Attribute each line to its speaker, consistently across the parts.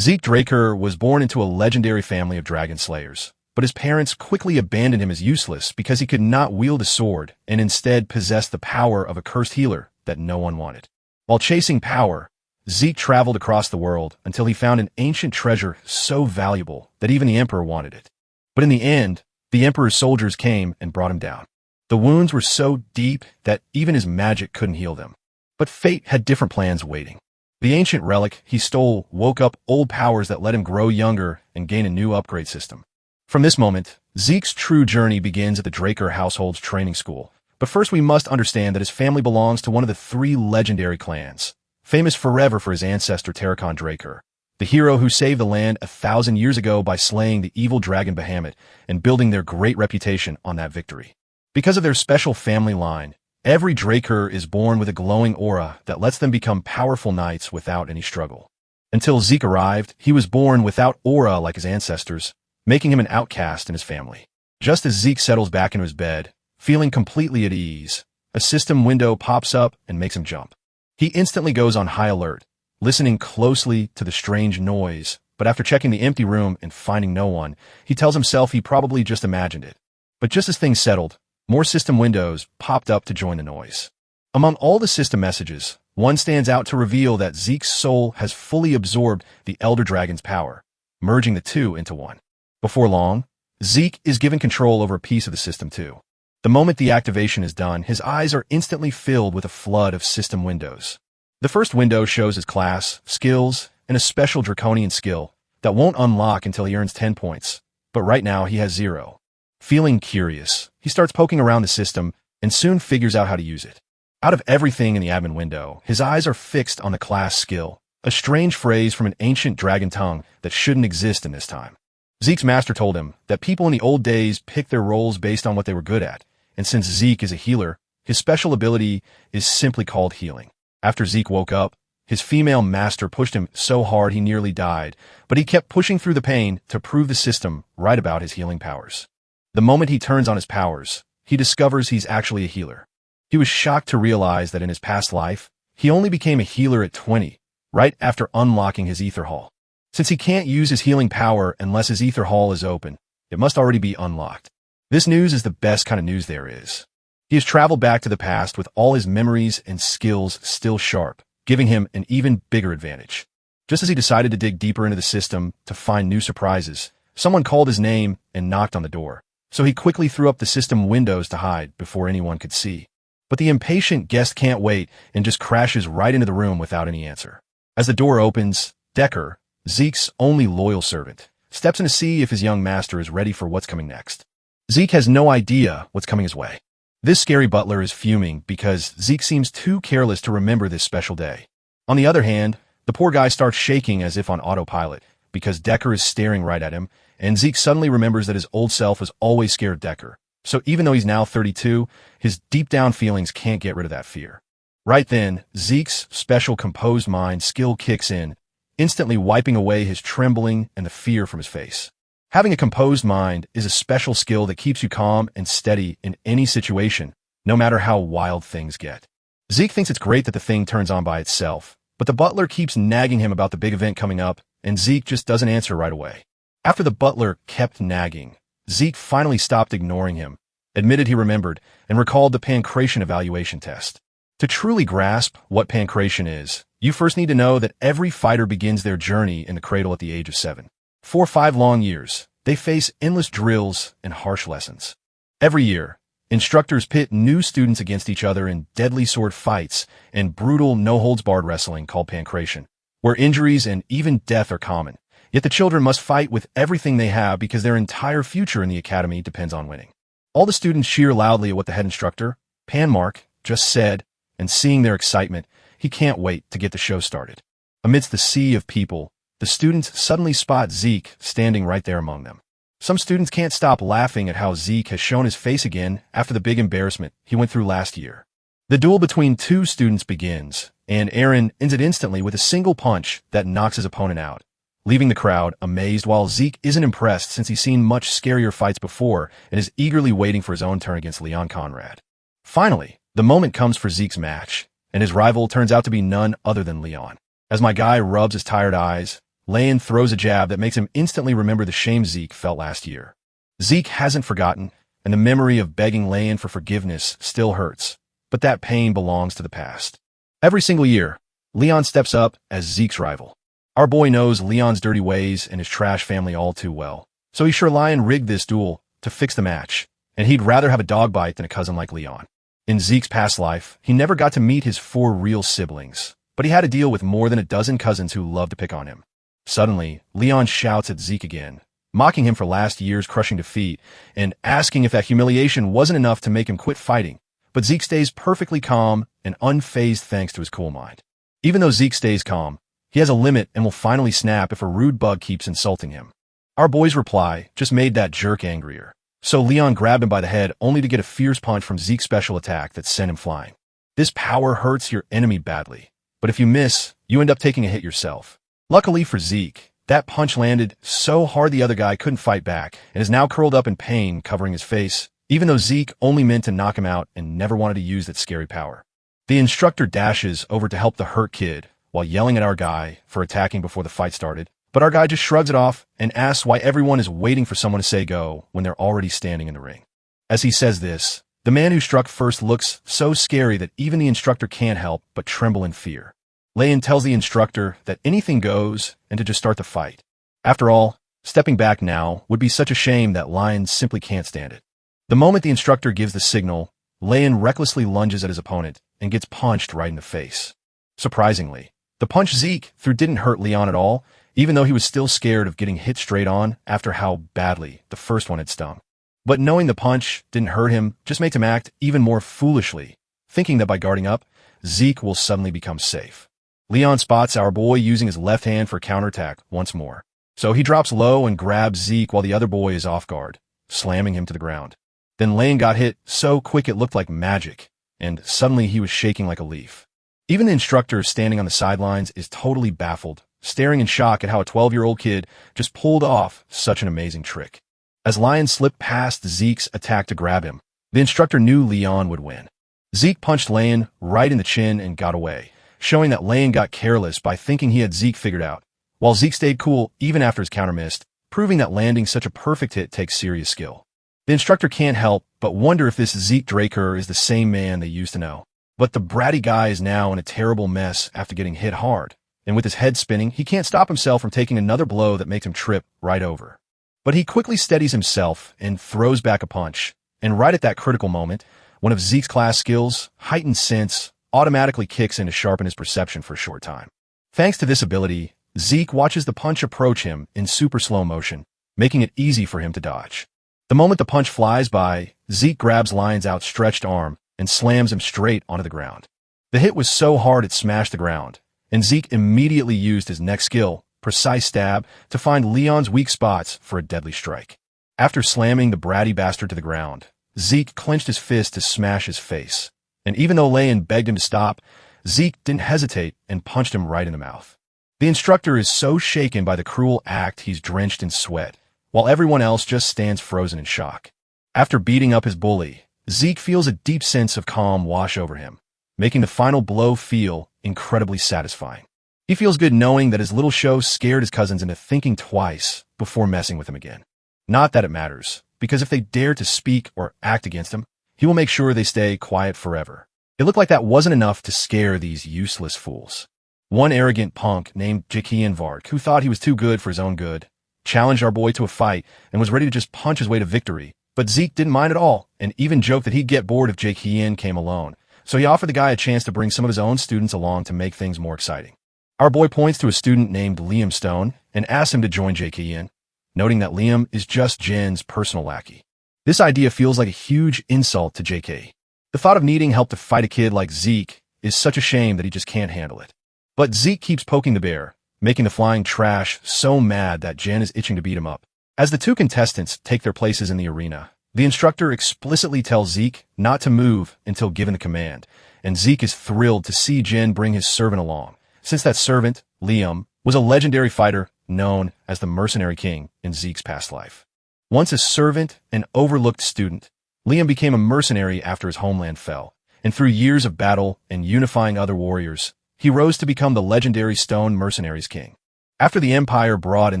Speaker 1: Zeke Draker was born into a legendary family of dragon slayers, but his parents quickly abandoned him as useless because he could not wield a sword and instead possessed the power of a cursed healer that no one wanted. While chasing power, Zeke traveled across the world until he found an ancient treasure so valuable that even the Emperor wanted it. But in the end, the Emperor's soldiers came and brought him down. The wounds were so deep that even his magic couldn't heal them. But fate had different plans waiting. The ancient relic he stole woke up old powers that let him grow younger and gain a new upgrade system. From this moment, Zeke's true journey begins at the Draker household's training school. But first we must understand that his family belongs to one of the three legendary clans, famous forever for his ancestor Terracon Draker, the hero who saved the land 1,000 years ago by slaying the evil dragon Bahamut and building their great reputation on that victory. Because of their special family line, every Draker is born with a glowing aura that lets them become powerful knights without any struggle. Until Zeke arrived, he was born without aura like his ancestors, making him an outcast in his family. Just as Zeke settles back into his bed, feeling completely at ease, a system window pops up and makes him jump. He instantly goes on high alert, listening closely to the strange noise, but after checking the empty room and finding no one, he tells himself he probably just imagined it. But just as things settled, more system windows popped up to join the noise. Among all the system messages, one stands out to reveal that Zeke's soul has fully absorbed the Elder Dragon's power, merging the two into one. Before long, Zeke is given control over a piece of the system too. The moment the activation is done, his eyes are instantly filled with a flood of system windows. The first window shows his class, skills, and a special draconian skill that won't unlock until he earns 10 points, but right now he has 0. Feeling curious, he starts poking around the system and soon figures out how to use it. Out of everything in the admin window, his eyes are fixed on the class skill, a strange phrase from an ancient dragon tongue that shouldn't exist in this time. Zeke's master told him that people in the old days picked their roles based on what they were good at, and since Zeke is a healer, his special ability is simply called healing. After Zeke woke up, his female master pushed him so hard he nearly died, but he kept pushing through the pain to prove the system right about his healing powers. The moment he turns on his powers, he discovers he's actually a healer. He was shocked to realize that in his past life, he only became a healer at 20, right after unlocking his Ether Hall. Since he can't use his healing power unless his Ether Hall is open, it must already be unlocked. This news is the best kind of news there is. He has traveled back to the past with all his memories and skills still sharp, giving him an even bigger advantage. Just as he decided to dig deeper into the system to find new surprises, someone called his name and knocked on the door. So he quickly threw up the system windows to hide before anyone could see. But the impatient guest can't wait and just crashes right into the room without any answer. As the door opens, Decker, Zeke's only loyal servant, steps in to see if his young master is ready for what's coming next. Zeke has no idea what's coming his way. This scary butler is fuming because Zeke seems too careless to remember this special day. On the other hand, the poor guy starts shaking as if on autopilot because Decker is staring right at him, and Zeke suddenly remembers that his old self was always scared of Decker. So even though he's now 32, his deep down feelings can't get rid of that fear. Right then, Zeke's special composed mind skill kicks in, instantly wiping away his trembling and the fear from his face. Having a composed mind is a special skill that keeps you calm and steady in any situation, no matter how wild things get. Zeke thinks it's great that the thing turns on by itself, but the butler keeps nagging him about the big event coming up, and Zeke just doesn't answer right away. After the butler kept nagging, Zeke finally stopped ignoring him, admitted he remembered, and recalled the pancreation evaluation test. To truly grasp what pancreation is, you first need to know that every fighter begins their journey in the cradle at the age of 7. For 5 long years, they face endless drills and harsh lessons. Every year, instructors pit new students against each other in deadly sword fights and brutal no-holds-barred wrestling called pancreation, where injuries and even death are common. Yet the children must fight with everything they have because their entire future in the academy depends on winning. All the students cheer loudly at what the head instructor, Panmark, just said, and seeing their excitement, he can't wait to get the show started. Amidst the sea of people, the students suddenly spot Zeke standing right there among them. Some students can't stop laughing at how Zeke has shown his face again after the big embarrassment he went through last year. The duel between two students begins, and Aaron ends it instantly with a single punch that knocks his opponent out, leaving the crowd amazed while Zeke isn't impressed since he's seen much scarier fights before and is eagerly waiting for his own turn against Leon Conrad. Finally, the moment comes for Zeke's match, and his rival turns out to be none other than Leon. As my guy rubs his tired eyes, Leon throws a jab that makes him instantly remember the shame Zeke felt last year. Zeke hasn't forgotten, and the memory of begging Leon for forgiveness still hurts, but that pain belongs to the past. Every single year, Leon steps up as Zeke's rival. Our boy knows Leon's dirty ways and his trash family all too well, so he's sure Leon rigged this duel to fix the match, and he'd rather have a dog bite than a cousin like Leon. In Zeke's past life, he never got to meet his 4 real siblings, but he had to deal with more than a dozen cousins who loved to pick on him. Suddenly, Leon shouts at Zeke again, mocking him for last year's crushing defeat, and asking if that humiliation wasn't enough to make him quit fighting. But Zeke stays perfectly calm and unfazed thanks to his cool mind. Even though Zeke stays calm, he has a limit and will finally snap if a rude bug keeps insulting him. Our boy's reply just made that jerk angrier, so Leon grabbed him by the head only to get a fierce punch from Zeke's special attack that sent him flying. This power hurts your enemy badly, but if you miss, you end up taking a hit yourself. Luckily for Zeke, that punch landed so hard the other guy couldn't fight back and is now curled up in pain covering his face, even though Zeke only meant to knock him out and never wanted to use that scary power. The instructor dashes over to help the hurt kid while yelling at our guy for attacking before the fight started, but our guy just shrugs it off and asks why everyone is waiting for someone to say go when they're already standing in the ring. As he says this, the man who struck first looks so scary that even the instructor can't help but tremble in fear. Leon tells the instructor that anything goes and to just start the fight. After all, stepping back now would be such a shame that Lion simply can't stand it. The moment the instructor gives the signal, Leon recklessly lunges at his opponent and gets punched right in the face. Surprisingly, the punch Zeke threw didn't hurt Leon at all, even though he was still scared of getting hit straight on after how badly the first one had stung. But knowing the punch didn't hurt him just makes him act even more foolishly, thinking that by guarding up, Zeke will suddenly become safe. Leon spots our boy using his left hand for counterattack once more, so he drops low and grabs Zeke while the other boy is off guard, slamming him to the ground. Then Leon got hit so quick it looked like magic, and suddenly he was shaking like a leaf. Even the instructor standing on the sidelines is totally baffled, staring in shock at how a 12-year-old kid just pulled off such an amazing trick. As Lion slipped past Zeke's attack to grab him, the instructor knew Leon would win. Zeke punched Leon right in the chin and got away, showing that Leon got careless by thinking he had Zeke figured out, while Zeke stayed cool even after his counter missed, proving that landing such a perfect hit takes serious skill. The instructor can't help but wonder if this Zeke Draker is the same man they used to know. But the bratty guy is now in a terrible mess after getting hit hard, and with his head spinning, he can't stop himself from taking another blow that makes him trip right over. But he quickly steadies himself and throws back a punch, and right at that critical moment, one of Zeke's class skills, Heightened Sense, automatically kicks in to sharpen his perception for a short time. Thanks to this ability, Zeke watches the punch approach him in super slow motion, making it easy for him to dodge. The moment the punch flies by, Zeke grabs Lion's outstretched arm and slams him straight onto the ground. The hit was so hard it smashed the ground, and Zeke immediately used his next skill, Precise Stab, to find Leon's weak spots for a deadly strike. After slamming the bratty bastard to the ground, Zeke clenched his fist to smash his face. And even though Leon begged him to stop, Zeke didn't hesitate and punched him right in the mouth. The instructor is so shaken by the cruel act he's drenched in sweat, while everyone else just stands frozen in shock. After beating up his bully, Zeke feels a deep sense of calm wash over him, making the final blow feel incredibly satisfying. He feels good knowing that his little show scared his cousins into thinking twice before messing with him again. Not that it matters, because if they dare to speak or act against him, he will make sure they stay quiet forever. It looked like that wasn't enough to scare these useless fools. One arrogant punk named Jakian Vark, who thought he was too good for his own good, challenged our boy to a fight and was ready to just punch his way to victory. But Zeke didn't mind at all, and even joked that he'd get bored if Jakian came alone. So he offered the guy a chance to bring some of his own students along to make things more exciting. Our boy points to a student named Liam Stone and asks him to join Jakian, noting that Liam is just Jen's personal lackey. This idea feels like a huge insult to JK. The thought of needing help to fight a kid like Zeke is such a shame that he just can't handle it. But Zeke keeps poking the bear, making the flying trash so mad that Jen is itching to beat him up. As the two contestants take their places in the arena, the instructor explicitly tells Zeke not to move until given the command, and Zeke is thrilled to see Jen bring his servant along, since that servant, Liam, was a legendary fighter known as the Mercenary King in Zeke's past life. Once a servant and overlooked student, Liam became a mercenary after his homeland fell, and through years of battle and unifying other warriors, he rose to become the legendary Stone Mercenaries King. After the Empire brought in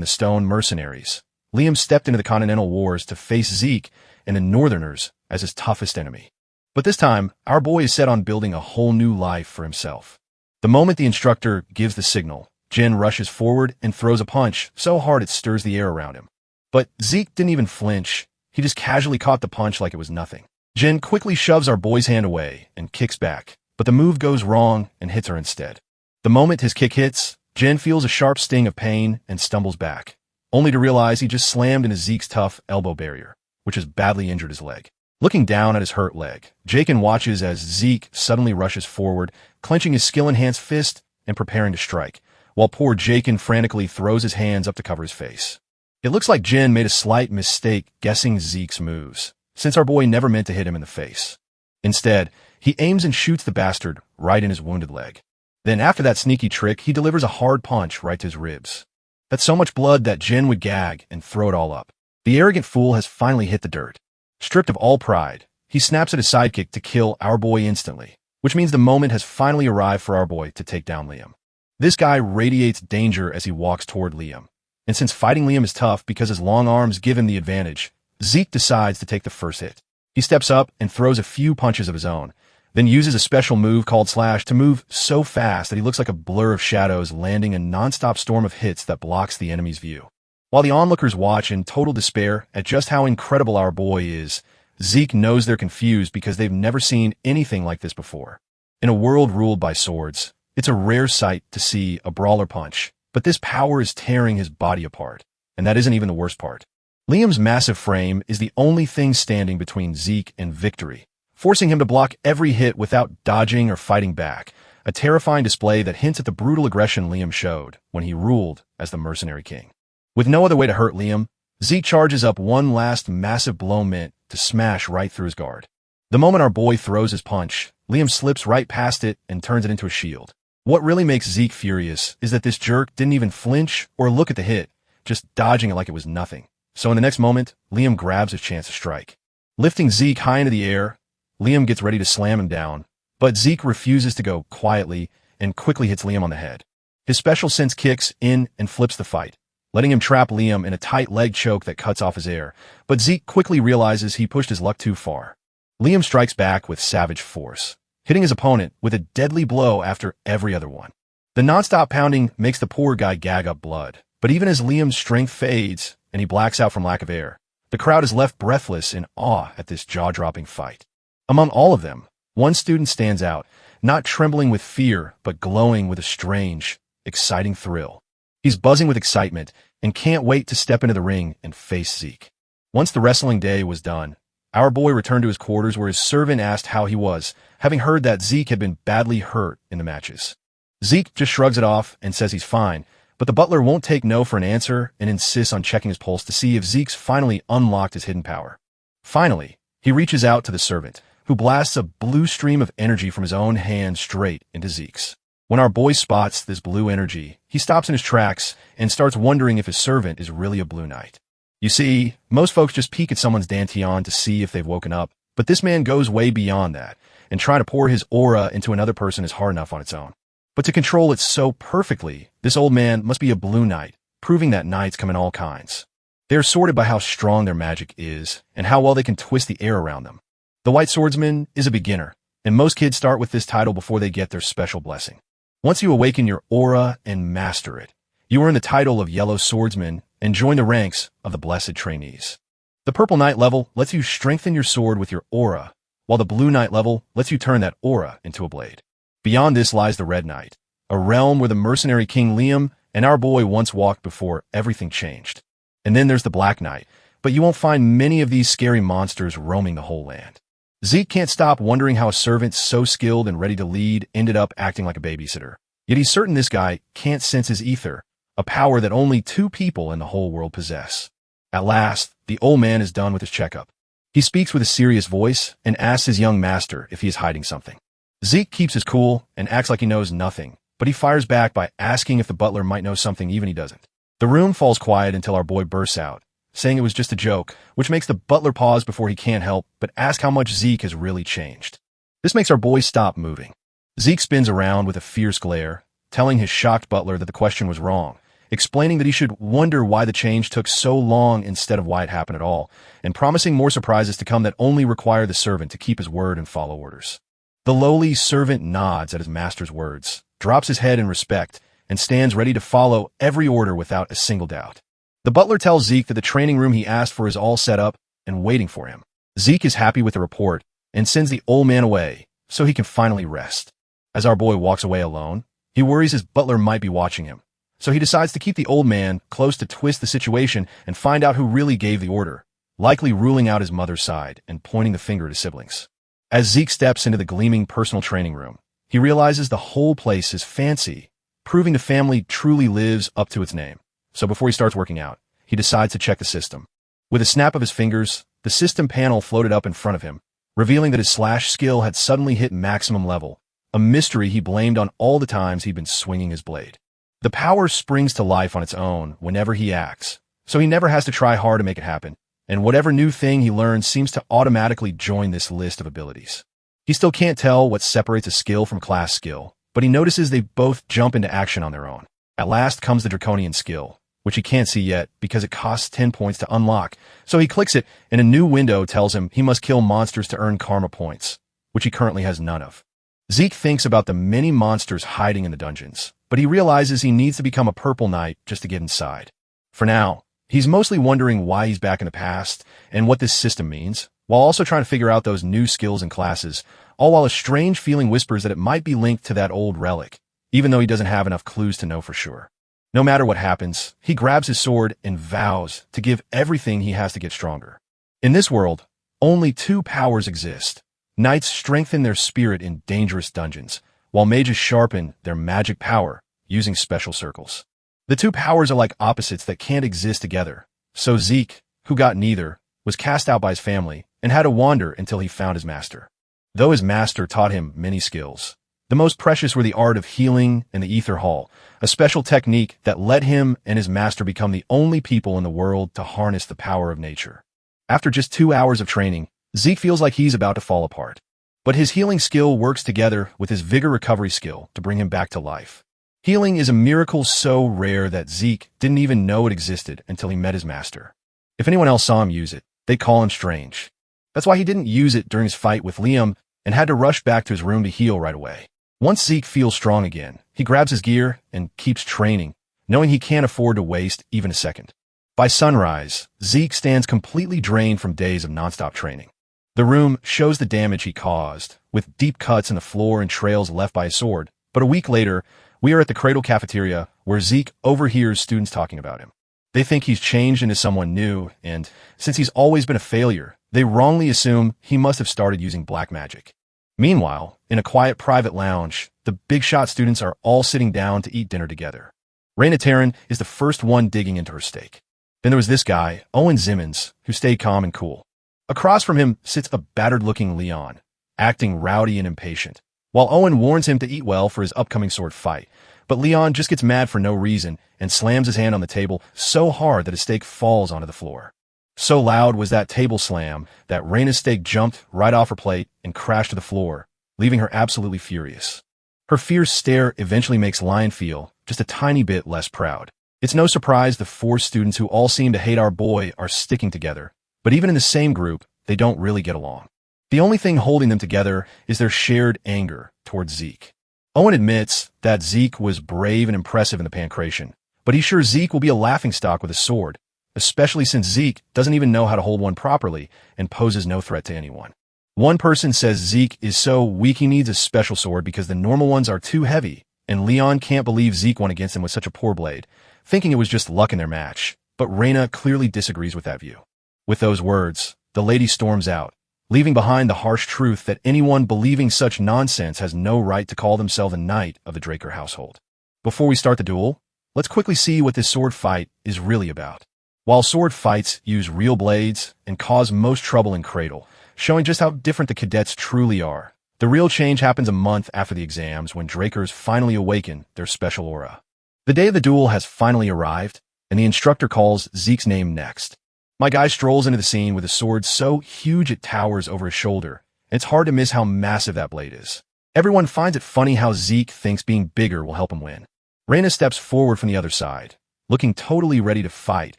Speaker 1: the Stone Mercenaries, Liam stepped into the Continental Wars to face Zeke and the Northerners as his toughest enemy. But this time, our boy is set on building a whole new life for himself. The moment the instructor gives the signal, Jin rushes forward and throws a punch so hard it stirs the air around him. But Zeke didn't even flinch. He just casually caught the punch like it was nothing. Jin quickly shoves our boy's hand away and kicks back, but the move goes wrong and hits her instead. The moment his kick hits, Jin feels a sharp sting of pain and stumbles back, only to realize he just slammed into Zeke's tough elbow barrier, which has badly injured his leg. Looking down at his hurt leg, Jaken watches as Zeke suddenly rushes forward, clenching his skill-enhanced fist and preparing to strike, while poor Jaken frantically throws his hands up to cover his face. It looks like Jin made a slight mistake guessing Zeke's moves, since our boy never meant to hit him in the face. Instead, he aims and shoots the bastard right in his wounded leg. Then after that sneaky trick, he delivers a hard punch right to his ribs. That's so much blood that Jin would gag and throw it all up. The arrogant fool has finally hit the dirt. Stripped of all pride, he snaps at his sidekick to kill our boy instantly, which means the moment has finally arrived for our boy to take down Liam. This guy radiates danger as he walks toward Liam. And since fighting Liam is tough because his long arms give him the advantage, Zeke decides to take the first hit. He steps up and throws a few punches of his own, then uses a special move called Slash to move so fast that he looks like a blur of shadows landing a non-stop storm of hits that blocks the enemy's view. While the onlookers watch in total despair at just how incredible our boy is, Zeke knows they're confused because they've never seen anything like this before. In a world ruled by swords, it's a rare sight to see a brawler punch, but this power is tearing his body apart, and that isn't even the worst part. Liam's massive frame is the only thing standing between Zeke and victory, forcing him to block every hit without dodging or fighting back, a terrifying display that hints at the brutal aggression Liam showed when he ruled as the Mercenary King. With no other way to hurt Liam, Zeke charges up one last massive blow meant to smash right through his guard. The moment our boy throws his punch, Liam slips right past it and turns it into a shield. What really makes Zeke furious is that this jerk didn't even flinch or look at the hit, just dodging it like it was nothing. So in the next moment, Liam grabs his chance to strike. Lifting Zeke high into the air, Liam gets ready to slam him down, but Zeke refuses to go quietly and quickly hits Liam on the head. His special sense kicks in and flips the fight, letting him trap Liam in a tight leg choke that cuts off his air, but Zeke quickly realizes he pushed his luck too far. Liam strikes back with savage force, hitting his opponent with a deadly blow after every other one. The nonstop pounding makes the poor guy gag up blood, but even as Liam's strength fades and he blacks out from lack of air, the crowd is left breathless in awe at this jaw-dropping fight. Among all of them, one student stands out, not trembling with fear, but glowing with a strange, exciting thrill. He's buzzing with excitement and can't wait to step into the ring and face Zeke. Once the wrestling day was done, our boy returned to his quarters where his servant asked how he was, having heard that Zeke had been badly hurt in the matches. Zeke just shrugs it off and says he's fine, but the butler won't take no for an answer and insists on checking his pulse to see if Zeke's finally unlocked his hidden power. Finally, he reaches out to the servant, who blasts a blue stream of energy from his own hand straight into Zeke's. When our boy spots this blue energy, he stops in his tracks and starts wondering if his servant is really a Blue Knight. You see, most folks just peek at someone's dantian to see if they've woken up, but this man goes way beyond that, and trying to pour his aura into another person is hard enough on its own. But to control it so perfectly, this old man must be a Blue Knight, proving that knights come in all kinds. They are sorted by how strong their magic is, and how well they can twist the air around them. The White Swordsman is a beginner, and most kids start with this title before they get their special blessing. Once you awaken your aura and master it, you earn the title of Yellow Swordsman and join the ranks of the Blessed Trainees. The Purple Knight level lets you strengthen your sword with your aura, while the Blue Knight level lets you turn that aura into a blade. Beyond this lies the Red Knight, a realm where the Mercenary King Liam and our boy once walked before everything changed. And then there's the Black Knight, but you won't find many of these scary monsters roaming the whole land. Zeke can't stop wondering how a servant so skilled and ready to lead ended up acting like a babysitter. Yet he's certain this guy can't sense his ether, a power that only 2 people in the whole world possess. At last, the old man is done with his checkup. He speaks with a serious voice and asks his young master if he is hiding something. Zeke keeps his cool and acts like he knows nothing, but he fires back by asking if the butler might know something even he doesn't. The room falls quiet until our boy bursts out, saying it was just a joke, which makes the butler pause before he can't help but ask how much Zeke has really changed. This makes our boy stop moving. Zeke spins around with a fierce glare, telling his shocked butler that the question was wrong, explaining that he should wonder why the change took so long instead of why it happened at all, and promising more surprises to come that only require the servant to keep his word and follow orders. The lowly servant nods at his master's words, drops his head in respect, and stands ready to follow every order without a single doubt. The butler tells Zeke that the training room he asked for is all set up and waiting for him. Zeke is happy with the report and sends the old man away so he can finally rest. As our boy walks away alone, he worries his butler might be watching him, so he decides to keep the old man close to twist the situation and find out who really gave the order, likely ruling out his mother's side and pointing the finger at his siblings. As Zeke steps into the gleaming personal training room, he realizes the whole place is fancy, proving the family truly lives up to its name. So before he starts working out, he decides to check the system. With a snap of his fingers, the system panel floated up in front of him, revealing that his slash skill had suddenly hit maximum level, a mystery he blamed on all the times he'd been swinging his blade. The power springs to life on its own whenever he acts, so he never has to try hard to make it happen, and whatever new thing he learns seems to automatically join this list of abilities. He still can't tell what separates a skill from class skill, but he notices they both jump into action on their own. At last comes the Draconian skill, which he can't see yet because it costs 10 points to unlock, so he clicks it and a new window tells him he must kill monsters to earn karma points, which he currently has none of. Zeke thinks about the many monsters hiding in the dungeons, but he realizes he needs to become a purple knight just to get inside. For now, he's mostly wondering why he's back in the past and what this system means, while also trying to figure out those new skills and classes, all while a strange feeling whispers that it might be linked to that old relic, even though he doesn't have enough clues to know for sure. No matter what happens, he grabs his sword and vows to give everything he has to get stronger. In this world, only two powers exist. Knights strengthen their spirit in dangerous dungeons, while mages sharpen their magic power using special circles. The two powers are like opposites that can't exist together, so Zeke, who got neither, was cast out by his family and had to wander until he found his master. Though his master taught him many skills, the most precious were the art of healing and the ether hall, a special technique that let him and his master become the only people in the world to harness the power of nature. After just 2 hours of training, Zeke feels like he's about to fall apart. But his healing skill works together with his vigor recovery skill to bring him back to life. Healing is a miracle so rare that Zeke didn't even know it existed until he met his master. If anyone else saw him use it, they'd call him strange. That's why he didn't use it during his fight with Liam and had to rush back to his room to heal right away. Once Zeke feels strong again, he grabs his gear and keeps training, knowing he can't afford to waste even a second. By sunrise, Zeke stands completely drained from days of nonstop training. The room shows the damage he caused, with deep cuts in the floor and trails left by his sword. But a week later, we are at the Cradle cafeteria, where Zeke overhears students talking about him. They think he's changed into someone new, and since he's always been a failure, they wrongly assume he must have started using black magic. Meanwhile, in a quiet private lounge, the big shot students are all sitting down to eat dinner together. Reincarnation is the first one digging into her steak. Then there was this guy, Owen Zimmons, who stayed calm and cool. Across from him sits a battered-looking Leon, acting rowdy and impatient, while Owen warns him to eat well for his upcoming sword fight. But Leon just gets mad for no reason and slams his hand on the table so hard that his steak falls onto the floor. So loud was that table slam that Raina's steak jumped right off her plate and crashed to the floor, leaving her absolutely furious. Her fierce stare eventually makes Lion feel just a tiny bit less proud. It's no surprise the 4 students who all seem to hate our boy are sticking together, but even in the same group, they don't really get along. The only thing holding them together is their shared anger towards Zeke. Owen admits that Zeke was brave and impressive in the pancration, but he's sure Zeke will be a laughingstock with a sword, especially since Zeke doesn't even know how to hold one properly and poses no threat to anyone. One person says Zeke is so weak he needs a special sword because the normal ones are too heavy, and Leon can't believe Zeke won against him with such a poor blade, thinking it was just luck in their match, but Reina clearly disagrees with that view. With those words, the lady storms out, leaving behind the harsh truth that anyone believing such nonsense has no right to call themselves a knight of the Draker household. Before we start the duel, let's quickly see what this sword fight is really about. While sword fights use real blades and cause most trouble in Cradle, showing just how different the cadets truly are, the real change happens a month after the exams when Drakers finally awaken their special aura. The day of the duel has finally arrived, and the instructor calls Zeke's name next. My guy strolls into the scene with a sword so huge it towers over his shoulder, and it's hard to miss how massive that blade is. Everyone finds it funny how Zeke thinks being bigger will help him win. Reina steps forward from the other side, looking totally ready to fight,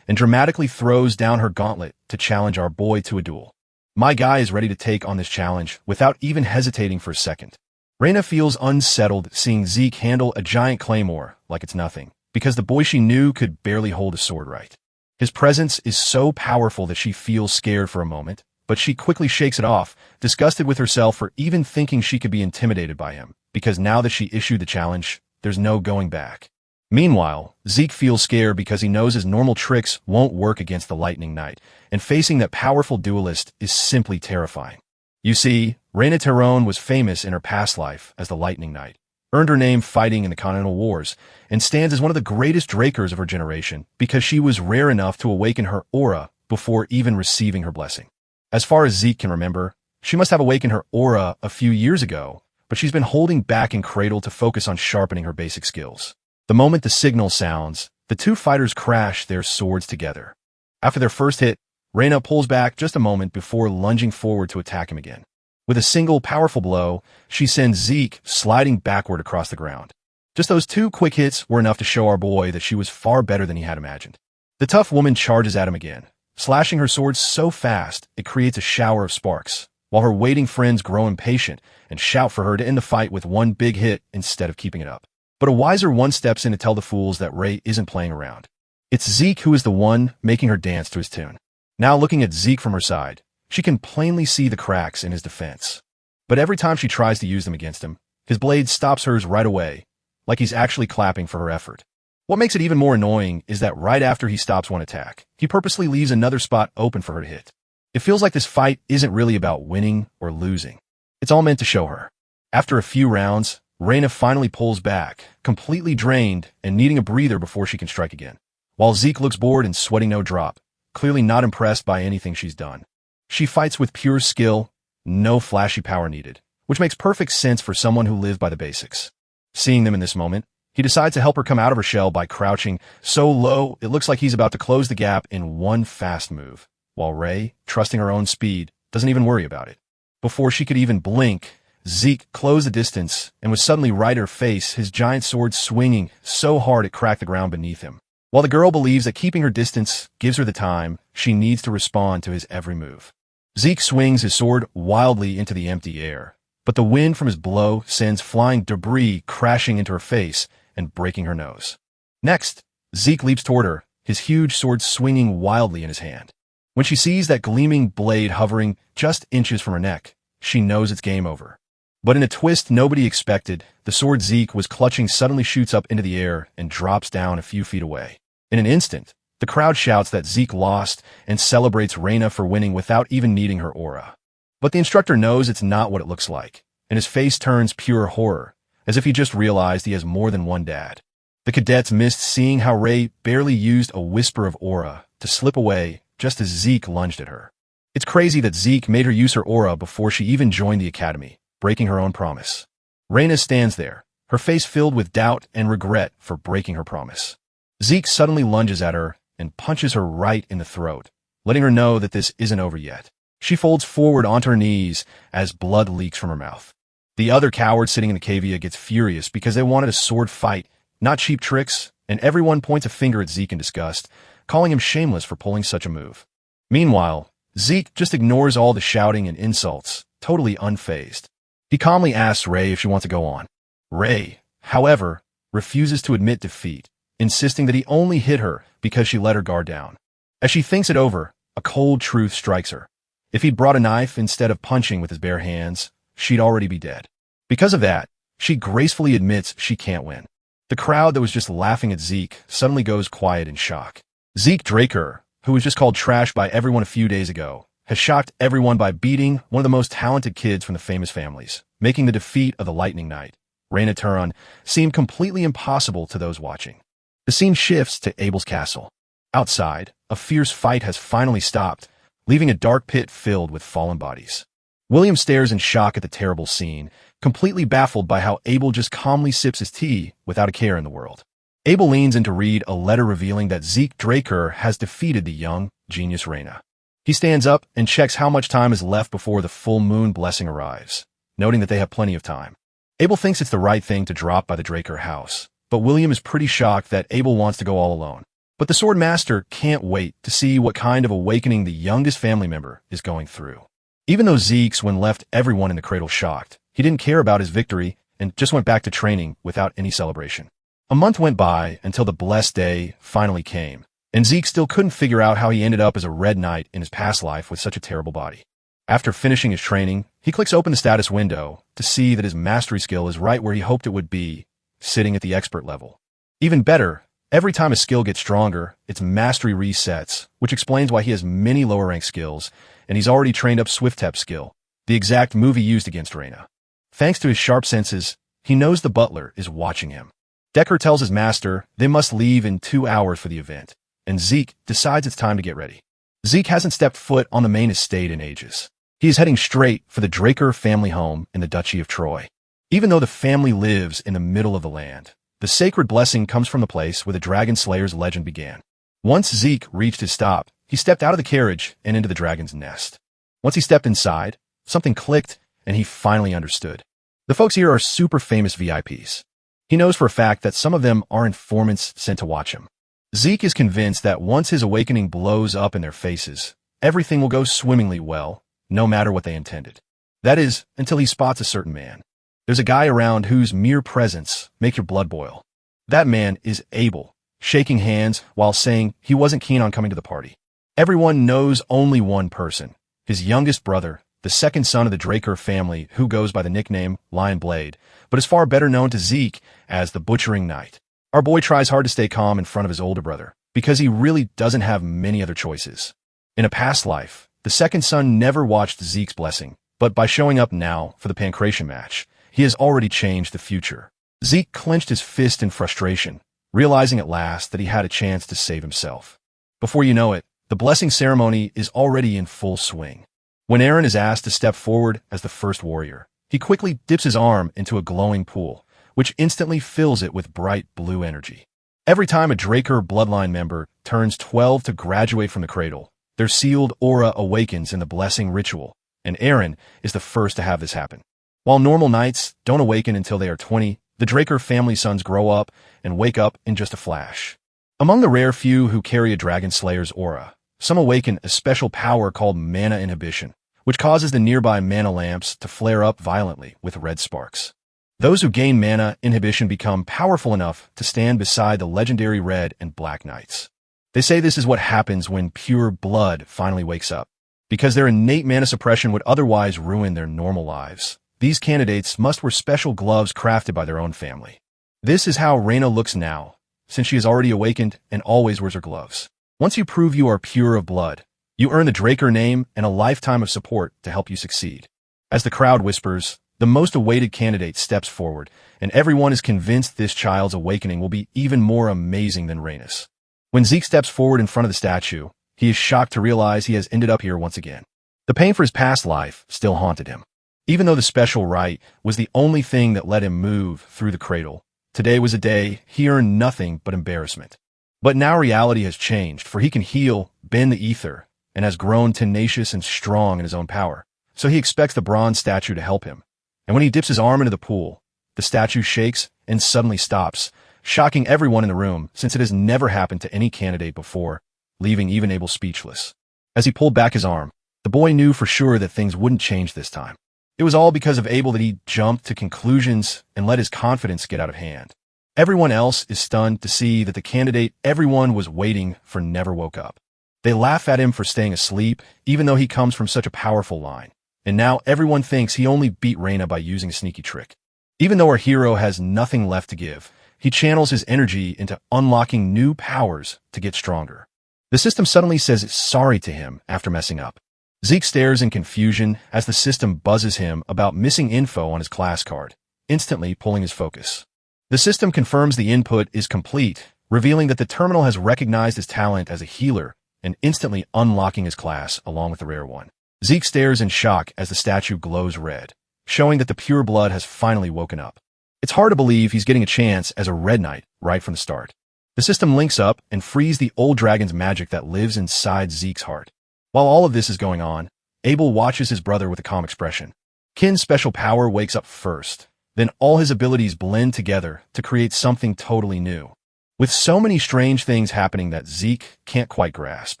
Speaker 1: and dramatically throws down her gauntlet to challenge our boy to a duel. My guy is ready to take on this challenge without even hesitating for a second. Reina feels unsettled seeing Zeke handle a giant claymore like it's nothing, because the boy she knew could barely hold a sword right. His presence is so powerful that she feels scared for a moment, but she quickly shakes it off, disgusted with herself for even thinking she could be intimidated by him, because now that she issued the challenge, there's no going back. Meanwhile, Zeke feels scared because he knows his normal tricks won't work against the Lightning Knight, and facing that powerful duelist is simply terrifying. You see, Reina Terone was famous in her past life as the Lightning Knight, earned her name fighting in the Continental Wars, and stands as one of the greatest Drakers of her generation because she was rare enough to awaken her aura before even receiving her blessing. As far as Zeke can remember, she must have awakened her aura a few years ago, but she's been holding back in Cradle to focus on sharpening her basic skills. The moment the signal sounds, the two fighters crash their swords together. After their first hit, Reina pulls back just a moment before lunging forward to attack him again. With a single powerful blow, she sends Zeke sliding backward across the ground. Just those two quick hits were enough to show our boy that she was far better than he had imagined. The tough woman charges at him again, slashing her sword so fast it creates a shower of sparks, while her waiting friends grow impatient and shout for her to end the fight with one big hit instead of keeping it up. But a wiser one steps in to tell the fools that Rei isn't playing around. It's Zeke who is the one making her dance to his tune. Now looking at Zeke from her side, she can plainly see the cracks in his defense. But every time she tries to use them against him, his blade stops hers right away, like he's actually clapping for her effort. What makes it even more annoying is that right after he stops one attack, he purposely leaves another spot open for her to hit. It feels like this fight isn't really about winning or losing. It's all meant to show her. After a few rounds, Reina finally pulls back, completely drained and needing a breather before she can strike again. While Zeke looks bored and sweating no drop, clearly not impressed by anything she's done. She fights with pure skill, no flashy power needed, which makes perfect sense for someone who lived by the basics. Seeing them in this moment, he decides to help her come out of her shell by crouching so low it looks like he's about to close the gap in one fast move, while Rei, trusting her own speed, doesn't even worry about it. Before she could even blink, Zeke closed the distance and was suddenly right at her face, his giant sword swinging so hard it cracked the ground beneath him. While the girl believes that keeping her distance gives her the time she needs to respond to his every move. Zeke swings his sword wildly into the empty air, but the wind from his blow sends flying debris crashing into her face and breaking her nose. Next, Zeke leaps toward her, his huge sword swinging wildly in his hand. When she sees that gleaming blade hovering just inches from her neck, she knows it's game over. But in a twist nobody expected, the sword Zeke was clutching suddenly shoots up into the air and drops down a few feet away. In an instant, the crowd shouts that Zeke lost and celebrates Reina for winning without even needing her aura. But the instructor knows it's not what it looks like, and his face turns pure horror, as if he just realized he has more than one dad. The cadets missed seeing how Rei barely used a whisper of aura to slip away just as Zeke lunged at her. It's crazy that Zeke made her use her aura before she even joined the academy, breaking her own promise. Reina stands there, her face filled with doubt and regret for breaking her promise. Zeke suddenly lunges at her and punches her right in the throat, letting her know that this isn't over yet. She folds forward onto her knees as blood leaks from her mouth. The other coward sitting in the cavea gets furious because they wanted a sword fight, not cheap tricks, and everyone points a finger at Zeke in disgust, calling him shameless for pulling such a move. Meanwhile, Zeke just ignores all the shouting and insults, totally unfazed. He calmly asks Rei if she wants to go on. Rei, however, refuses to admit defeat, insisting that he only hit her because she let her guard down. As she thinks it over, a cold truth strikes her. If he'd brought a knife instead of punching with his bare hands, she'd already be dead. Because of that, she gracefully admits she can't win. The crowd that was just laughing at Zeke suddenly goes quiet in shock. Zeke Draker, who was just called trash by everyone a few days ago, has shocked everyone by beating one of the most talented kids from the famous families, making the defeat of the Lightning Knight, Reina Turon, seem completely impossible to those watching. The scene shifts to Abel's castle. Outside, a fierce fight has finally stopped, leaving a dark pit filled with fallen bodies. William stares in shock at the terrible scene, completely baffled by how Abel just calmly sips his tea without a care in the world. Abel leans in to read a letter revealing that Zeke Draker has defeated the young, genius Reina. He stands up and checks how much time is left before the full moon blessing arrives, noting that they have plenty of time. Abel thinks it's the right thing to drop by the Draker house, but William is pretty shocked that Abel wants to go all alone. But the Sword Master can't wait to see what kind of awakening the youngest family member is going through. Even though Zeke's, when left everyone in the cradle shocked, he didn't care about his victory and just went back to training without any celebration. A month went by until the blessed day finally came, and Zeke still couldn't figure out how he ended up as a Red Knight in his past life with such a terrible body. After finishing his training, he clicks open the status window to see that his mastery skill is right where he hoped it would be, sitting at the expert level. Even better, every time a skill gets stronger, its mastery resets, which explains why he has many lower rank skills, and he's already trained up Swift-Tap skill, the exact move he used against Reina. Thanks to his sharp senses, he knows the butler is watching him. Decker tells his master they must leave in 2 hours for the event, and Zeke decides it's time to get ready. Zeke hasn't stepped foot on the main estate in ages. He is heading straight for the Draker family home in the Duchy of Troy. Even though the family lives in the middle of the land, the sacred blessing comes from the place where the Dragon Slayer's legend began. Once Zeke reached his stop, he stepped out of the carriage and into the dragon's nest. Once he stepped inside, something clicked, and he finally understood. The folks here are super famous VIPs. He knows for a fact that some of them are informants sent to watch him. Zeke is convinced that once his awakening blows up in their faces, everything will go swimmingly well, no matter what they intended. That is, until he spots a certain man. There's a guy around whose mere presence makes your blood boil. That man is Abel, shaking hands while saying he wasn't keen on coming to the party. Everyone knows only one person, his youngest brother, the second son of the Draker family who goes by the nickname Lion Blade, but is far better known to Zeke as the Butchering Knight. Our boy tries hard to stay calm in front of his older brother, because he really doesn't have many other choices. In a past life, the second son never watched Zeke's blessing, but by showing up now for the Pancration match, he has already changed the future. Zeke clenched his fist in frustration, realizing at last that he had a chance to save himself. Before you know it, the blessing ceremony is already in full swing. When Aaron is asked to step forward as the first warrior, he quickly dips his arm into a glowing pool, which instantly fills it with bright blue energy. Every time a Draker bloodline member turns 12 to graduate from the cradle, their sealed aura awakens in the blessing ritual, and Aaron is the first to have this happen. While normal knights don't awaken until they are 20, the Draker family sons grow up and wake up in just a flash. Among the rare few who carry a Dragon Slayer's aura, some awaken a special power called mana inhibition, which causes the nearby mana lamps to flare up violently with red sparks. Those who gain mana inhibition become powerful enough to stand beside the legendary Red and Black Knights. They say this is what happens when pure blood finally wakes up. Because their innate mana suppression would otherwise ruin their normal lives, these candidates must wear special gloves crafted by their own family. This is how Reina looks now, since she has already awakened and always wears her gloves. Once you prove you are pure of blood, you earn the Draker name and a lifetime of support to help you succeed. As the crowd whispers, the most awaited candidate steps forward, and everyone is convinced this child's awakening will be even more amazing than Reina's. When Zeke steps forward in front of the statue, he is shocked to realize he has ended up here once again. The pain for his past life still haunted him. Even though the special rite was the only thing that let him move through the cradle, today was a day he earned nothing but embarrassment. But now reality has changed, for he can heal, bend the ether, and has grown tenacious and strong in his own power. So he expects the bronze statue to help him. And when he dips his arm into the pool, the statue shakes and suddenly stops, shocking everyone in the room since it has never happened to any candidate before, leaving even Abel speechless. As he pulled back his arm, the boy knew for sure that things wouldn't change this time. It was all because of Abel that he jumped to conclusions and let his confidence get out of hand. Everyone else is stunned to see that the candidate everyone was waiting for never woke up. They laugh at him for staying asleep, even though he comes from such a powerful line. And now everyone thinks he only beat Reina by using a sneaky trick. Even though our hero has nothing left to give, he channels his energy into unlocking new powers to get stronger. The system suddenly says it's sorry to him after messing up. Zeke stares in confusion as the system buzzes him about missing info on his class card, instantly pulling his focus. The system confirms the input is complete, revealing that the terminal has recognized his talent as a healer and instantly unlocking his class along with the rare one. Zeke stares in shock as the statue glows red, showing that the pure blood has finally woken up. It's hard to believe he's getting a chance as a Red Knight right from the start. The system links up and frees the old dragon's magic that lives inside Zeke's heart. While all of this is going on, Abel watches his brother with a calm expression. Kin's special power wakes up first, Then all his abilities blend together to create something totally new. With so many strange things happening that Zeke can't quite grasp,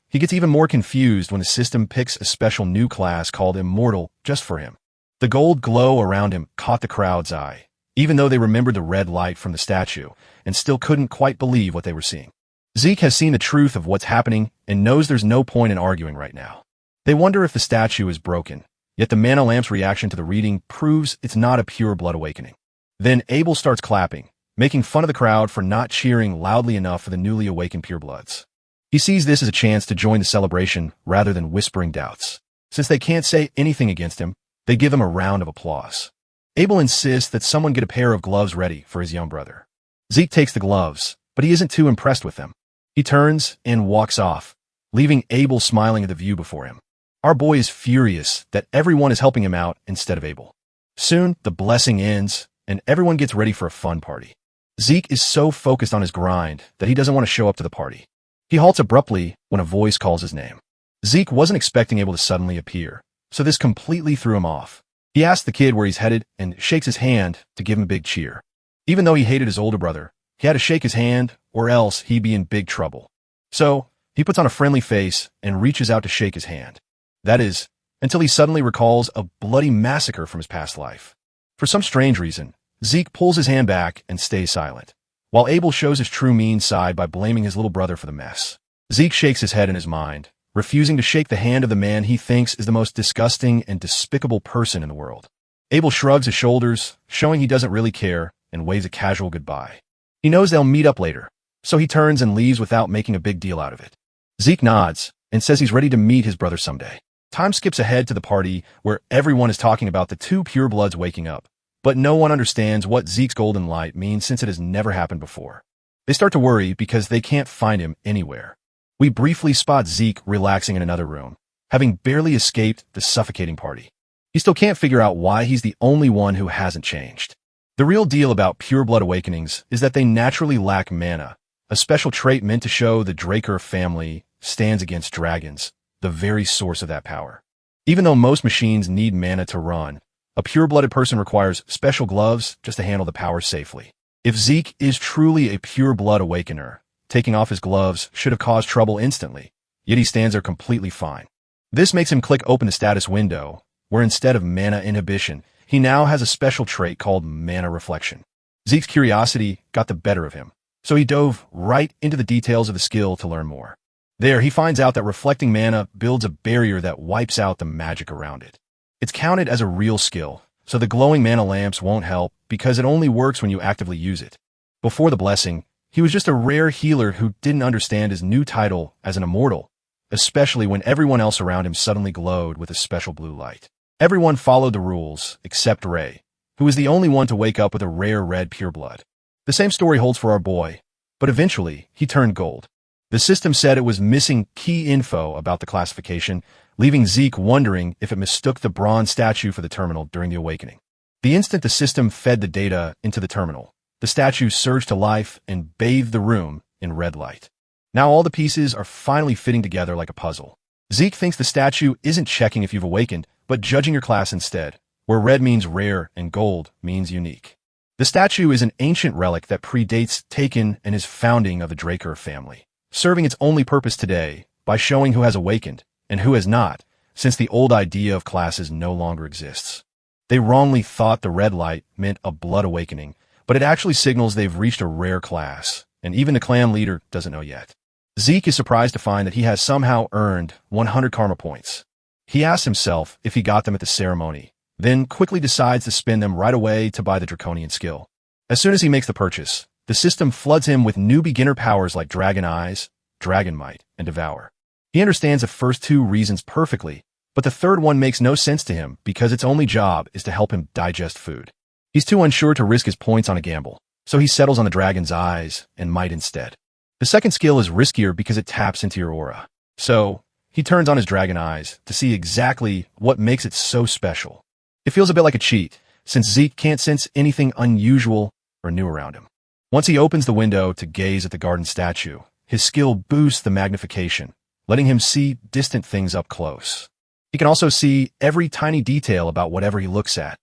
Speaker 1: he gets even more confused when the system picks a special new class called Immortal just for him. The gold glow around him caught the crowd's eye, even though they remembered the red light from the statue and still couldn't quite believe what they were seeing. Zeke has seen the truth of what's happening and knows there's no point in arguing right now. They wonder if the statue is broken, yet the mana lamp's reaction to the reading proves it's not a pure blood awakening. Then Abel starts clapping, making fun of the crowd for not cheering loudly enough for the newly awakened purebloods. He sees this as a chance to join the celebration rather than whispering doubts. Since they can't say anything against him, they give him a round of applause. Abel insists that someone get a pair of gloves ready for his young brother. Zeke takes the gloves, but he isn't too impressed with them. He turns and walks off, leaving Abel smiling at the view before him. Our boy is furious that everyone is helping him out instead of Abel. Soon, the blessing ends, and everyone gets ready for a fun party. Zeke is so focused on his grind that he doesn't want to show up to the party. He halts abruptly when a voice calls his name. Zeke wasn't expecting Abel to suddenly appear, so this completely threw him off. He asks the kid where he's headed and shakes his hand to give him a big cheer. Even though he hated his older brother, he had to shake his hand or else he'd be in big trouble. So, he puts on a friendly face and reaches out to shake his hand. That is, until he suddenly recalls a bloody massacre from his past life. For some strange reason, Zeke pulls his hand back and stays silent, while Abel shows his true mean side by blaming his little brother for the mess. Zeke shakes his head in his mind, refusing to shake the hand of the man he thinks is the most disgusting and despicable person in the world. Abel shrugs his shoulders, showing he doesn't really care, and waves a casual goodbye. He knows they'll meet up later, so he turns and leaves without making a big deal out of it. Zeke nods and says he's ready to meet his brother someday. Time skips ahead to the party where everyone is talking about the two purebloods waking up, but no one understands what Zeke's golden light means since it has never happened before. They start to worry because they can't find him anywhere. We briefly spot Zeke relaxing in another room, having barely escaped the suffocating party. He still can't figure out why he's the only one who hasn't changed. The real deal about pureblood awakenings is that they naturally lack mana, a special trait meant to show the Draker family stands against dragons, the very source of that power. Even though most machines need mana to run, a pure-blooded person requires special gloves just to handle the power safely. If Zeke is truly a pure-blood awakener, taking off his gloves should have caused trouble instantly, yet he stands there completely fine. This makes him click open the status window, where instead of mana inhibition, he now has a special trait called mana reflection. Zeke's curiosity got the better of him, so he dove right into the details of the skill to learn more. There, he finds out that reflecting mana builds a barrier that wipes out the magic around it. It's counted as a real skill, so the glowing mana lamps won't help because it only works when you actively use it. Before the blessing, he was just a rare healer who didn't understand his new title as an immortal, especially when everyone else around him suddenly glowed with a special blue light. Everyone followed the rules, except Ray, who was the only one to wake up with a rare red pureblood. The same story holds for our boy, but eventually he turned gold. The system said it was missing key info about the classification, leaving Zeke wondering if it mistook the bronze statue for the terminal during the awakening. The instant the system fed the data into the terminal, the statue surged to life and bathed the room in red light. Now all the pieces are finally fitting together like a puzzle. Zeke thinks the statue isn't checking if you've awakened, but judging your class instead, where red means rare and gold means unique. The statue is an ancient relic that predates Taken and his founding of the Draker family, serving its only purpose today by showing who has awakened and who has not, since the old idea of classes no longer exists. They wrongly thought the red light meant a blood awakening, but it actually signals they've reached a rare class, and even the clan leader doesn't know yet. Zeke is surprised to find that he has somehow earned 100 karma points. He asks himself if he got them at the ceremony, then quickly decides to spend them right away to buy the draconian skill. As soon as he makes the purchase, the system floods him with new beginner powers like Dragon Eyes, Dragon Might, and Devour. He understands the first two reasons perfectly, but the third one makes no sense to him because its only job is to help him digest food. He's too unsure to risk his points on a gamble, so he settles on the Dragon's Eyes and Might instead. The second skill is riskier because it taps into your aura, so he turns on his Dragon Eyes to see exactly what makes it so special. It feels a bit like a cheat, since Zeke can't sense anything unusual or new around him. Once he opens the window to gaze at the garden statue, his skill boosts the magnification, letting him see distant things up close. He can also see every tiny detail about whatever he looks at.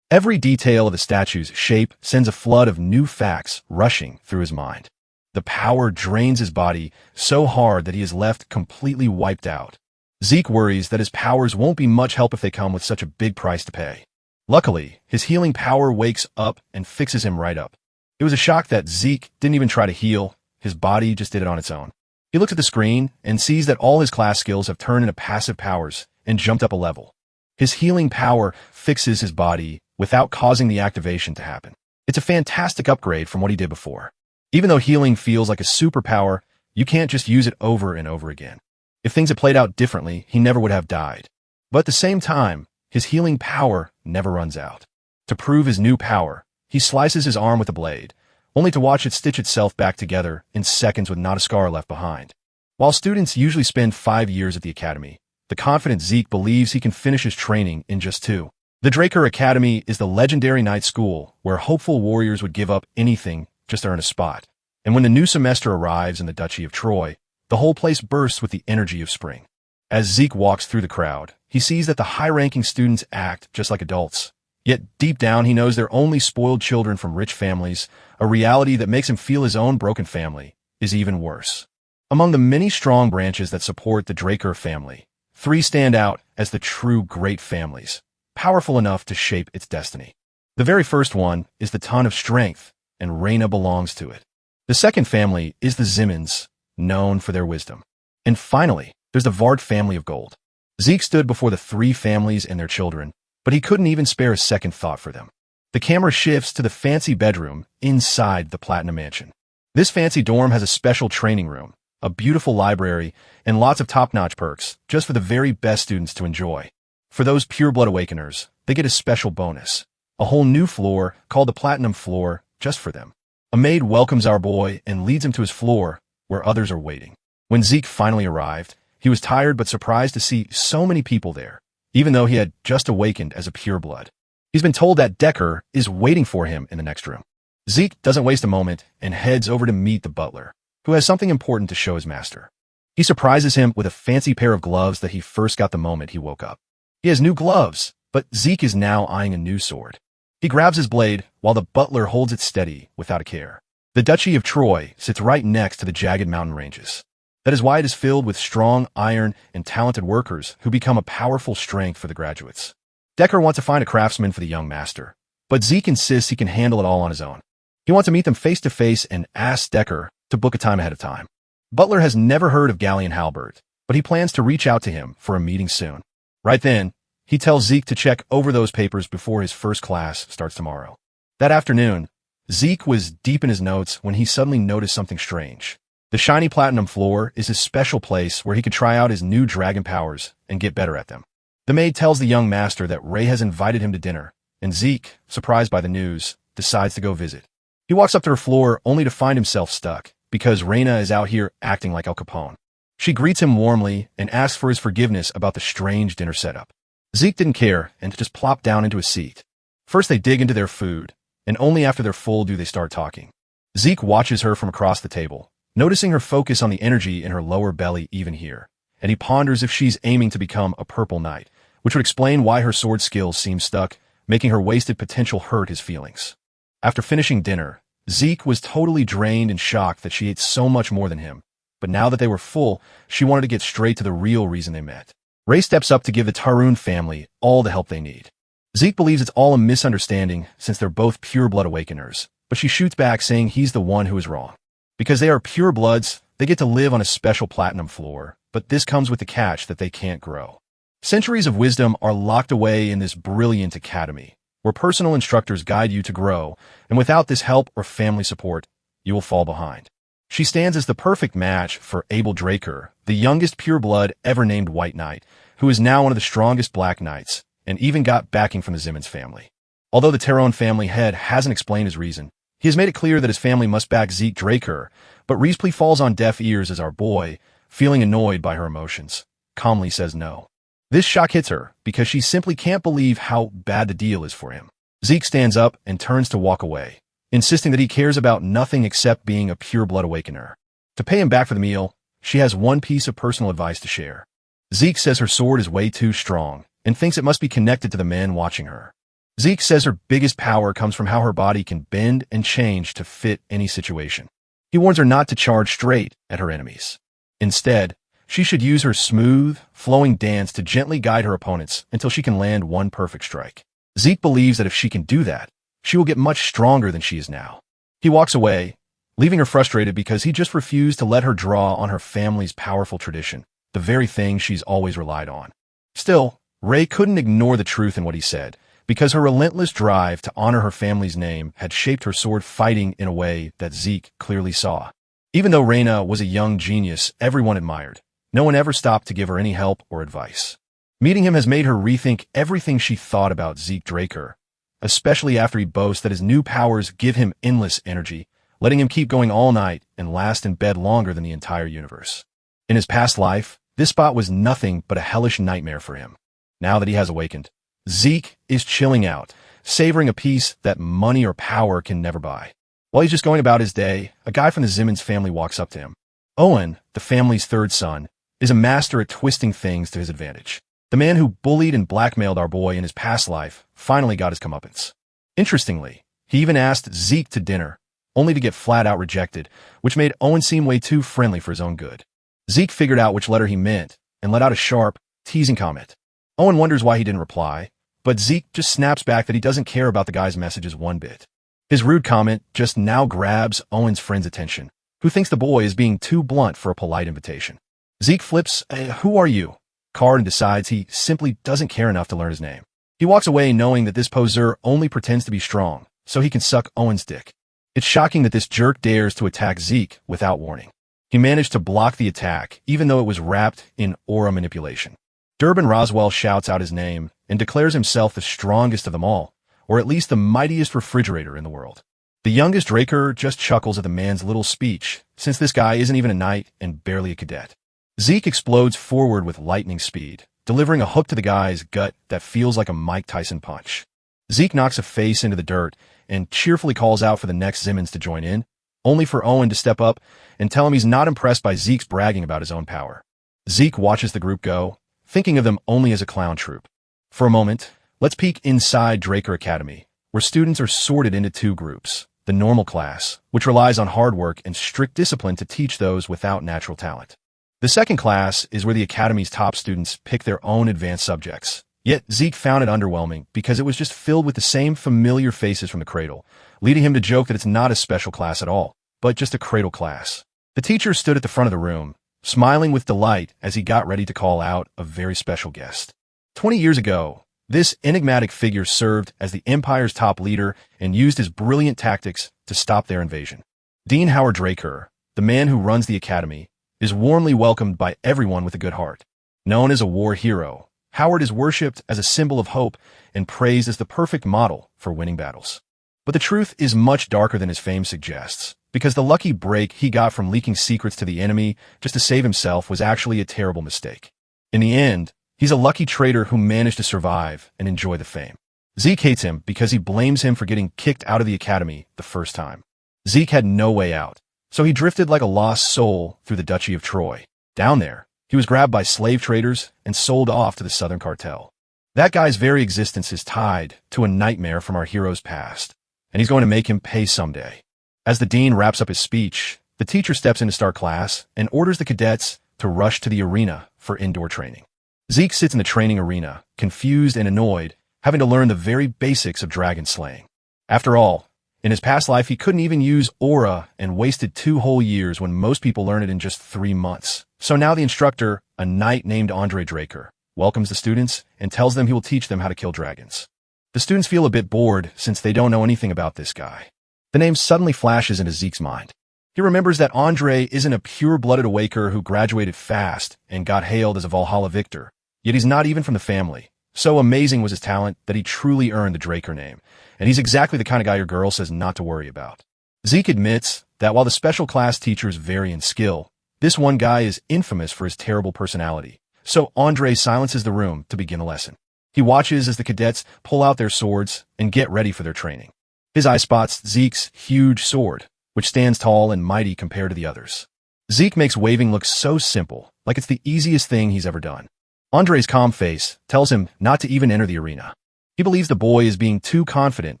Speaker 1: Every detail of the statue's shape sends a flood of new facts rushing through his mind. The power drains his body so hard that he is left completely wiped out. Zeke worries that his powers won't be much help if they come with such a big price to pay. Luckily, his healing power wakes up and fixes him right up. It was a shock that Zeke didn't even try to heal, his body just did it on its own. He looks at the screen and sees that all his class skills have turned into passive powers and jumped up a level. His healing power fixes his body without causing the activation to happen. It's a fantastic upgrade from what he did before. Even though healing feels like a superpower, you can't just use it over and over again. If things had played out differently, he never would have died. But at the same time, his healing power never runs out. To prove his new power, he slices his arm with a blade, only to watch it stitch itself back together in seconds with not a scar left behind. While students usually spend 5 years at the academy, the confident Zeke believes he can finish his training in just 2. The Draker Academy is the legendary night school where hopeful warriors would give up anything just to earn a spot. And when the new semester arrives in the Duchy of Troy, the whole place bursts with the energy of spring. As Zeke walks through the crowd, he sees that the high-ranking students act just like adults. Yet deep down, he knows they're only spoiled children from rich families, a reality that makes him feel his own broken family is even worse. Among the many strong branches that support the Draker family, 3 stand out as the true great families, powerful enough to shape its destiny. The very first one is the Ton of Strength, and Reina belongs to it. The second family is the Zimmons, known for their wisdom. And finally, there's the Vart family of gold. Zeke stood before the 3 families and their children, but he couldn't even spare a second thought for them. The camera shifts to the fancy bedroom inside the Platinum Mansion. This fancy dorm has a special training room, a beautiful library, and lots of top-notch perks, just for the very best students to enjoy. For those pure-blood awakeners, they get a special bonus, a whole new floor called the Platinum Floor just for them. A maid welcomes our boy and leads him to his floor, where others are waiting. When Zeke finally arrived, he was tired but surprised to see so many people there, even though he had just awakened as a pureblood. He's been told that Decker is waiting for him in the next room. Zeke doesn't waste a moment and heads over to meet the butler, who has something important to show his master. He surprises him with a fancy pair of gloves that he first got the moment he woke up. He has new gloves, but Zeke is now eyeing a new sword. He grabs his blade while the butler holds it steady without a care. The Duchy of Troy sits right next to the jagged mountain ranges. That is why it is filled with strong iron and talented workers who become a powerful strength for the graduates. Decker wants to find a craftsman for the young master, but Zeke insists he can handle it all on his own. He wants to meet them face to face and asks Decker to book a time ahead of time. Butler has never heard of Galleon Halbert, but he plans to reach out to him for a meeting soon. Right then, he tells Zeke to check over those papers before his first class starts tomorrow. That afternoon, Zeke was deep in his notes when he suddenly noticed something strange. The shiny platinum floor is his special place where he could try out his new dragon powers and get better at them. The maid tells the young master that Ray has invited him to dinner, and Zeke, surprised by the news, decides to go visit. He walks up to her floor only to find himself stuck, because Reina is out here acting like Al Capone. She greets him warmly and asks for his forgiveness about the strange dinner setup. Zeke didn't care and just plopped down into a seat. First they dig into their food, and only after they're full do they start talking. Zeke watches her from across the table, noticing her focus on the energy in her lower belly even here, and he ponders if she's aiming to become a purple knight, which would explain why her sword skills seem stuck, making her wasted potential hurt his feelings. After finishing dinner, Zeke was totally drained and shocked that she ate so much more than him, but now that they were full, she wanted to get straight to the real reason they met. Ray steps up to give the Tarun family all the help they need. Zeke believes it's all a misunderstanding since they're both pure-blood awakeners, but she shoots back saying he's the one who is wrong. Because they are pure bloods, they get to live on a special platinum floor, but this comes with the catch that they can't grow. Centuries of wisdom are locked away in this brilliant academy, where personal instructors guide you to grow, and without this help or family support, you will fall behind. She stands as the perfect match for Abel Draker, the youngest pureblood ever named White Knight, who is now one of the strongest Black Knights, and even got backing from the Zimmons family. Although the Terron family head hasn't explained his reason, he has made it clear that his family must back Zeke Draker, but Riespley falls on deaf ears as our boy, feeling annoyed by her emotions, calmly says no. This shock hits her because she simply can't believe how bad the deal is for him. Zeke stands up and turns to walk away, insisting that he cares about nothing except being a pure-blood awakener. To pay him back for the meal, she has one piece of personal advice to share. Zeke says her sword is way too strong and thinks it must be connected to the men watching her. Zeke says her biggest power comes from how her body can bend and change to fit any situation. He warns her not to charge straight at her enemies. Instead, she should use her smooth, flowing dance to gently guide her opponents until she can land one perfect strike. Zeke believes that if she can do that, she will get much stronger than she is now. He walks away, leaving her frustrated because he just refused to let her draw on her family's powerful tradition, the very thing she's always relied on. Still, Rei couldn't ignore the truth in what he said, because her relentless drive to honor her family's name had shaped her sword fighting in a way that Zeke clearly saw. Even though Reina was a young genius everyone admired, no one ever stopped to give her any help or advice. Meeting him has made her rethink everything she thought about Zeke Draker, especially after he boasts that his new powers give him endless energy, letting him keep going all night and last in bed longer than the entire universe. In his past life, this spot was nothing but a hellish nightmare for him. Now that he has awakened, Zeke is chilling out, savoring a peace that money or power can never buy. While he's just going about his day, a guy from the Simmons family walks up to him. Owen, the family's third son, is a master at twisting things to his advantage. The man who bullied and blackmailed our boy in his past life finally got his comeuppance. Interestingly, he even asked Zeke to dinner, only to get flat out rejected, which made Owen seem way too friendly for his own good. Zeke figured out which letter he meant and let out a sharp, teasing comment. Owen wonders why he didn't reply, but Zeke just snaps back that he doesn't care about the guy's messages one bit. His rude comment just now grabs Owen's friend's attention, who thinks the boy is being too blunt for a polite invitation. Zeke flips a "who are you?" card and decides he simply doesn't care enough to learn his name. He walks away knowing that this poseur only pretends to be strong, so he can suck Owen's dick. It's shocking that this jerk dares to attack Zeke without warning. He managed to block the attack, even though it was wrapped in aura manipulation. Durbin Roswell shouts out his name and declares himself the strongest of them all, or at least the mightiest refrigerator in the world. The youngest Draker just chuckles at the man's little speech, since this guy isn't even a knight and barely a cadet. Zeke explodes forward with lightning speed, delivering a hook to the guy's gut that feels like a Mike Tyson punch. Zeke knocks a face into the dirt and cheerfully calls out for the next Simmons to join in, only for Owen to step up and tell him he's not impressed by Zeke's bragging about his own power. Zeke watches the group go, thinking of them only as a clown troupe. For a moment, let's peek inside Draker Academy, where students are sorted into two groups. The normal class, which relies on hard work and strict discipline to teach those without natural talent. The second class is where the Academy's top students pick their own advanced subjects. Yet Zeke found it underwhelming because it was just filled with the same familiar faces from the cradle, leading him to joke that it's not a special class at all, but just a cradle class. The teacher stood at the front of the room, smiling with delight as he got ready to call out a very special guest. 20 years ago, this enigmatic figure served as the Empire's top leader and used his brilliant tactics to stop their invasion. Dean Howard Draker, the man who runs the Academy, is warmly welcomed by everyone with a good heart. Known as a war hero, Howard is worshipped as a symbol of hope and praised as the perfect model for winning battles. But the truth is much darker than his fame suggests, because the lucky break he got from leaking secrets to the enemy just to save himself was actually a terrible mistake. In the end, he's a lucky traitor who managed to survive and enjoy the fame. Zeke hates him because he blames him for getting kicked out of the Academy the first time. Zeke had no way out, so he drifted like a lost soul through the Duchy of Troy. Down there, he was grabbed by slave traders and sold off to the Southern Cartel. That guy's very existence is tied to a nightmare from our hero's past, and he's going to make him pay someday. As the dean wraps up his speech, the teacher steps in to start class and orders the cadets to rush to the arena for indoor training. Zeke sits in the training arena, confused and annoyed, having to learn the very basics of dragon slaying. After all, in his past life, he couldn't even use aura and wasted 2 whole years when most people learn it in just 3 months. So now the instructor, a knight named Andre Draker, welcomes the students and tells them he will teach them how to kill dragons. The students feel a bit bored since they don't know anything about this guy. The name suddenly flashes into Zeke's mind. He remembers that Andre isn't a pure-blooded awaker who graduated fast and got hailed as a Valhalla victor, yet he's not even from the family. So amazing was his talent that he truly earned the Draker name, and he's exactly the kind of guy your girl says not to worry about. Zeke admits that while the special class teachers vary in skill, this one guy is infamous for his terrible personality, so Andre silences the room to begin a lesson. He watches as the cadets pull out their swords and get ready for their training. His eye spots Zeke's huge sword, which stands tall and mighty compared to the others. Zeke makes waving look so simple, like it's the easiest thing he's ever done. Andre's calm face tells him not to even enter the arena. He believes the boy is being too confident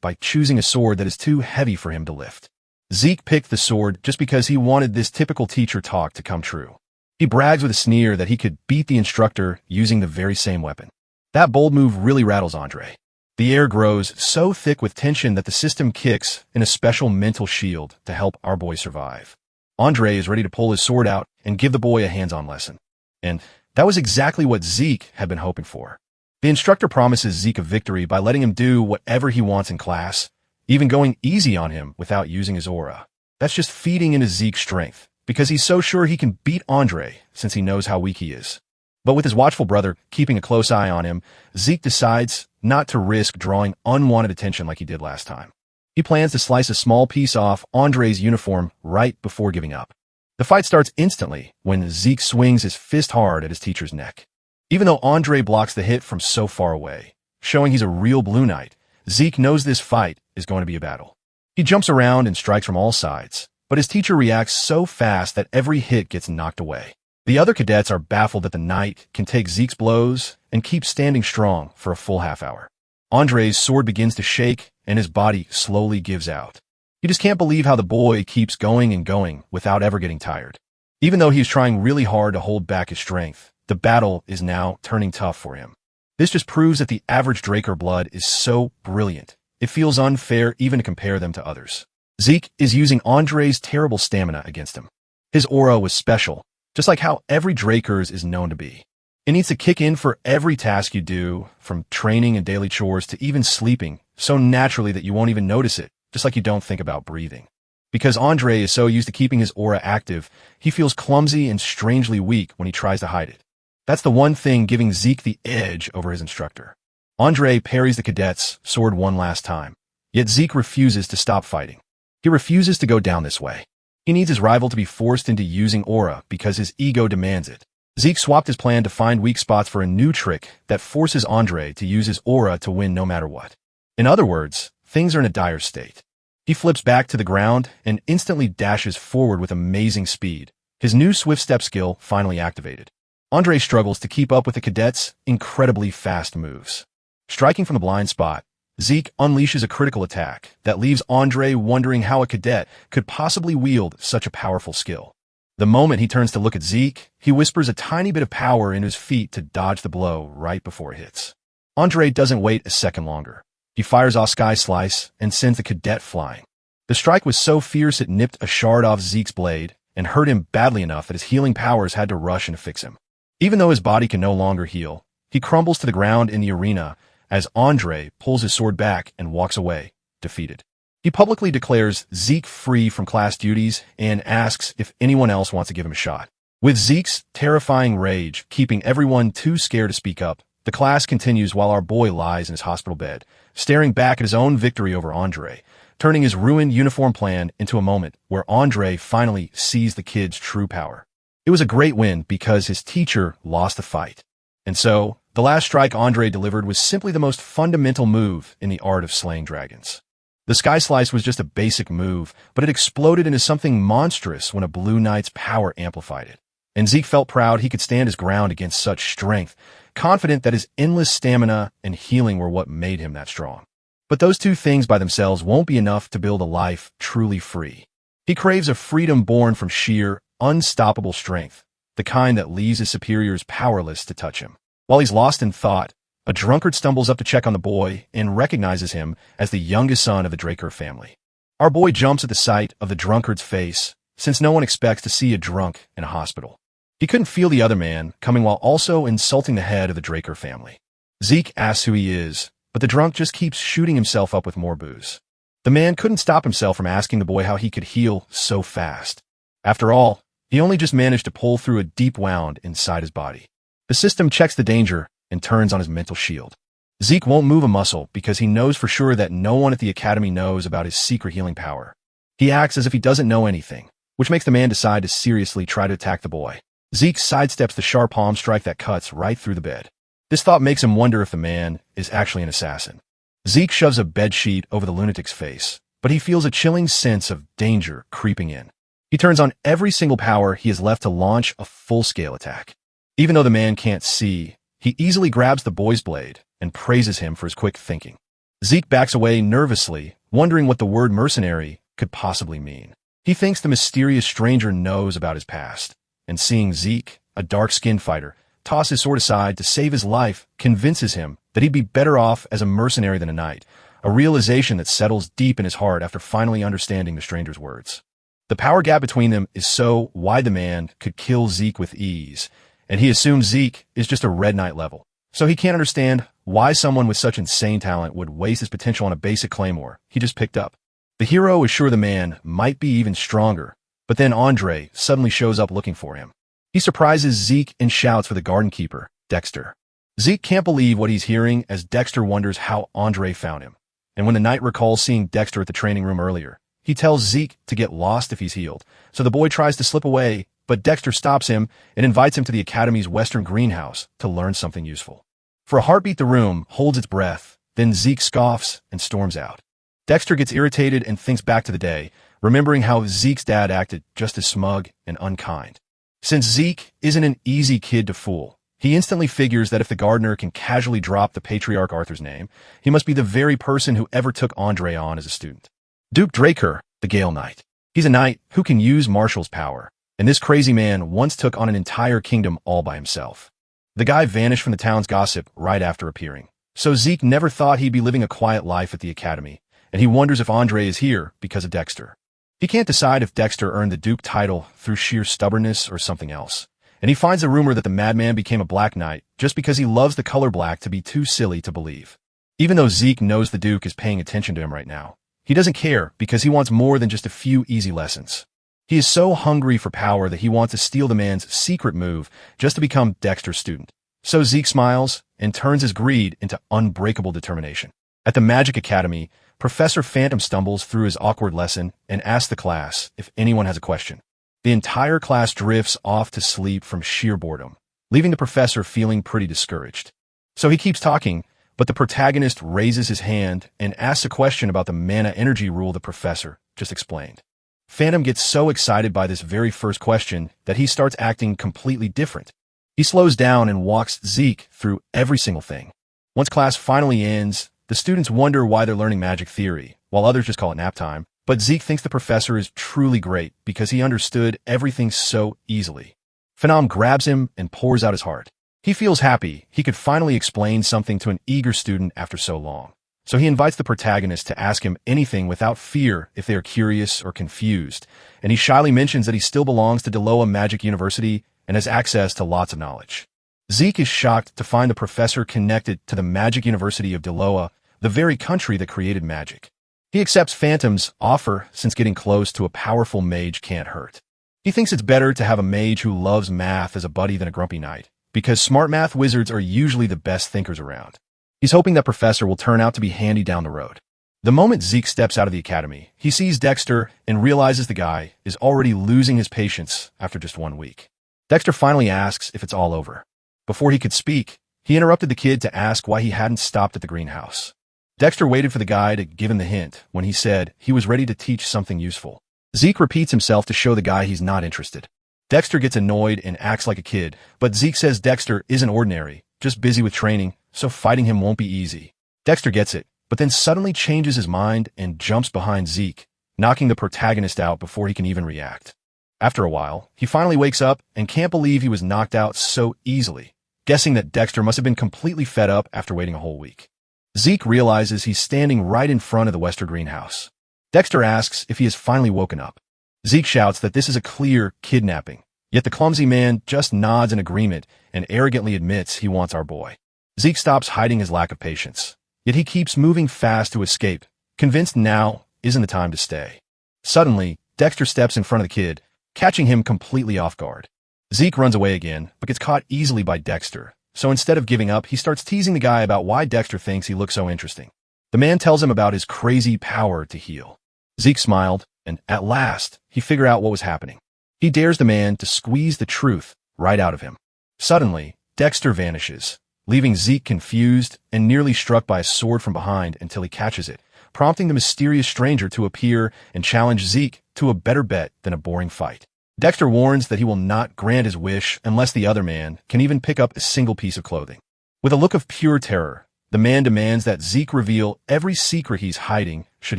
Speaker 1: by choosing a sword that is too heavy for him to lift. Zeke picked the sword just because he wanted this typical teacher talk to come true. He brags with a sneer that he could beat the instructor using the very same weapon. That bold move really rattles Andre. The air grows so thick with tension that the system kicks in a special mental shield to help our boy survive. Andre is ready to pull his sword out and give the boy a hands-on lesson. And that was exactly what Zeke had been hoping for. The instructor promises Zeke a victory by letting him do whatever he wants in class, even going easy on him without using his aura. That's just feeding into Zeke's strength, because he's so sure he can beat Andre since he knows how weak he is. But with his watchful brother keeping a close eye on him, Zeke decides not to risk drawing unwanted attention like he did last time. He plans to slice a small piece off Andre's uniform right before giving up. The fight starts instantly when Zeke swings his fist hard at his teacher's neck. Even though Andre blocks the hit from so far away, showing he's a real Blue Knight, Zeke knows this fight is going to be a battle. He jumps around and strikes from all sides, but his teacher reacts so fast that every hit gets knocked away. The other cadets are baffled that the knight can take Zeke's blows and keep standing strong for a full half hour. Andre's sword begins to shake and his body slowly gives out. He just can't believe how the boy keeps going and going without ever getting tired. Even though he's trying really hard to hold back his strength, the battle is now turning tough for him. This just proves that the average Draker blood is so brilliant, it feels unfair even to compare them to others. Zeke is using Andre's terrible stamina against him. His aura was special, just like how every Draker's is known to be. It needs to kick in for every task you do, from training and daily chores to even sleeping, so naturally that you won't even notice it, just like you don't think about breathing. Because Andre is so used to keeping his aura active, he feels clumsy and strangely weak when he tries to hide it. That's the one thing giving Zeke the edge over his instructor. Andre parries the cadet's sword one last time, yet Zeke refuses to stop fighting. He refuses to go down this way. He needs his rival to be forced into using aura because his ego demands it. Zeke swapped his plan to find weak spots for a new trick that forces Andre to use his aura to win no matter what. In other words, things are in a dire state. He flips back to the ground and instantly dashes forward with amazing speed, his new swift step skill finally activated. Andre struggles to keep up with the cadets' incredibly fast moves. Striking from the blind spot, Zeke unleashes a critical attack that leaves Andre wondering how a cadet could possibly wield such a powerful skill. The moment he turns to look at Zeke, he whispers a tiny bit of power into his feet to dodge the blow right before it hits. Andre doesn't wait a second longer. He fires off Sky Slice and sends the cadet flying. The strike was so fierce it nipped a shard off Zeke's blade and hurt him badly enough that his healing powers had to rush and fix him. Even though his body can no longer heal, he crumbles to the ground in the arena as Andre pulls his sword back and walks away, defeated. He publicly declares Zeke free from class duties and asks if anyone else wants to give him a shot. With Zeke's terrifying rage keeping everyone too scared to speak up, the class continues while our boy lies in his hospital bed, staring back at his own victory over Andre, turning his ruined uniform plan into a moment where Andre finally sees the kid's true power. It was a great win because his teacher lost the fight. And so, the last strike Andre delivered was simply the most fundamental move in the art of slaying dragons. The Sky Slice was just a basic move, but it exploded into something monstrous when a Blue Knight's power amplified it. And Zeke felt proud he could stand his ground against such strength, confident that his endless stamina and healing were what made him that strong. But those two things by themselves won't be enough to build a life truly free. He craves a freedom born from sheer, unstoppable strength, the kind that leaves his superiors powerless to touch him. While he's lost in thought, a drunkard stumbles up to check on the boy and recognizes him as the youngest son of the Draker family. Our boy jumps at the sight of the drunkard's face, since no one expects to see a drunk in a hospital. He couldn't feel the other man coming while also insulting the head of the Draker family. Zeke asks who he is, but the drunk just keeps shooting himself up with more booze. The man couldn't stop himself from asking the boy how he could heal so fast. After all, he only just managed to pull through a deep wound inside his body. The system checks the danger and turns on his mental shield. Zeke won't move a muscle because he knows for sure that no one at the academy knows about his secret healing power. He acts as if he doesn't know anything, which makes the man decide to seriously try to attack the boy. Zeke sidesteps the sharp palm strike that cuts right through the bed. This thought makes him wonder if the man is actually an assassin. Zeke shoves a bedsheet over the lunatic's face, but he feels a chilling sense of danger creeping in. He turns on every single power he has left to launch a full-scale attack. Even though the man can't see, He easily grabs the boy's blade and praises him for his quick thinking. Zeke backs away nervously, wondering what the word mercenary could possibly mean. He thinks the mysterious stranger knows about his past, and seeing Zeke, a dark-skinned fighter, toss his sword aside to save his life convinces him that he'd be better off as a mercenary than a knight, a realization that settles deep in his heart after finally understanding the stranger's words. The power gap between them is so wide the man could kill Zeke with ease, and he assumes Zeke is just a red knight level. So he can't understand why someone with such insane talent would waste his potential on a basic claymore he just picked up. The hero is sure the man might be even stronger, but then Andre suddenly shows up looking for him. He surprises Zeke and shouts for the garden keeper, Dexter. Zeke can't believe what he's hearing as Dexter wonders how Andre found him. And when the knight recalls seeing Dexter at the training room earlier, he tells Zeke to get lost if he's healed. So the boy tries to slip away, but Dexter stops him and invites him to the Academy's western greenhouse to learn something useful. For a heartbeat, the room holds its breath, then Zeke scoffs and storms out. Dexter gets irritated and thinks back to the day, remembering how Zeke's dad acted just as smug and unkind. Since Zeke isn't an easy kid to fool, he instantly figures that if the gardener can casually drop the patriarch Arthur's name, he must be the very person who ever took Andre on as a student. Duke Draker, the Gale Knight. He's a knight who can use Marshall's power, and this crazy man once took on an entire kingdom all by himself. The guy vanished from the town's gossip right after appearing, so Zeke never thought he'd be living a quiet life at the Academy, and he wonders if Andre is here because of Dexter. He can't decide if Dexter earned the Duke title through sheer stubbornness or something else, and he finds a rumor that the madman became a Black Knight just because he loves the color black to be too silly to believe. Even though Zeke knows the Duke is paying attention to him right now, he doesn't care because he wants more than just a few easy lessons. He is so hungry for power that he wants to steal the man's secret move just to become Dexter's student. So Zeke smiles and turns his greed into unbreakable determination. At the Magic Academy, Professor Phantom stumbles through his awkward lesson and asks the class if anyone has a question. The entire class drifts off to sleep from sheer boredom, leaving the professor feeling pretty discouraged. So he keeps talking, but the protagonist raises his hand and asks a question about the mana energy rule the professor just explained. Phantom gets so excited by this very first question that he starts acting completely different. He slows down and walks Zeke through every single thing. Once class finally ends, the students wonder why they're learning magic theory, while others just call it nap time. But Zeke thinks the professor is truly great because he understood everything so easily. Phenom grabs him and pours out his heart. He feels happy he could finally explain something to an eager student after so long. So he invites the protagonist to ask him anything without fear if they are curious or confused, and he shyly mentions that he still belongs to Deloa Magic University and has access to lots of knowledge. Zeke is shocked to find the professor connected to the Magic University of Deloa, the very country that created magic. He accepts Phantom's offer since getting close to a powerful mage can't hurt. He thinks it's better to have a mage who loves math as a buddy than a grumpy knight, because smart math wizards are usually the best thinkers around. He's hoping that Professor will turn out to be handy down the road. The moment Zeke steps out of the academy, he sees Dexter and realizes the guy is already losing his patience after just 1 week. Dexter finally asks if it's all over. Before he could speak, he interrupted the kid to ask why he hadn't stopped at the greenhouse. Dexter waited for the guy to give him the hint when he said he was ready to teach something useful. Zeke repeats himself to show the guy he's not interested. Dexter gets annoyed and acts like a kid, but Zeke says Dexter isn't ordinary, just busy with training, so fighting him won't be easy. Dexter gets it, but then suddenly changes his mind and jumps behind Zeke, knocking the protagonist out before he can even react. After a while, he finally wakes up and can't believe he was knocked out so easily, guessing that Dexter must have been completely fed up after waiting a whole week. Zeke realizes he's standing right in front of the Western greenhouse. Dexter asks if he has finally woken up. Zeke shouts that this is a clear kidnapping, yet the clumsy man just nods in agreement and arrogantly admits he wants our boy. Zeke stops hiding his lack of patience, yet he keeps moving fast to escape, convinced now isn't the time to stay. Suddenly, Dexter steps in front of the kid, catching him completely off guard. Zeke runs away again, but gets caught easily by Dexter. So instead of giving up, he starts teasing the guy about why Dexter thinks he looks so interesting. The man tells him about his crazy power to heal. Zeke smiled, and at last, he figured out what was happening. He dares the man to squeeze the truth right out of him. Suddenly, Dexter vanishes, leaving Zeke confused and nearly struck by a sword from behind until he catches it, prompting the mysterious stranger to appear and challenge Zeke to a better bet than a boring fight. Dexter warns that he will not grant his wish unless the other man can even pick up a single piece of clothing. With a look of pure terror, the man demands that Zeke reveal every secret he's hiding should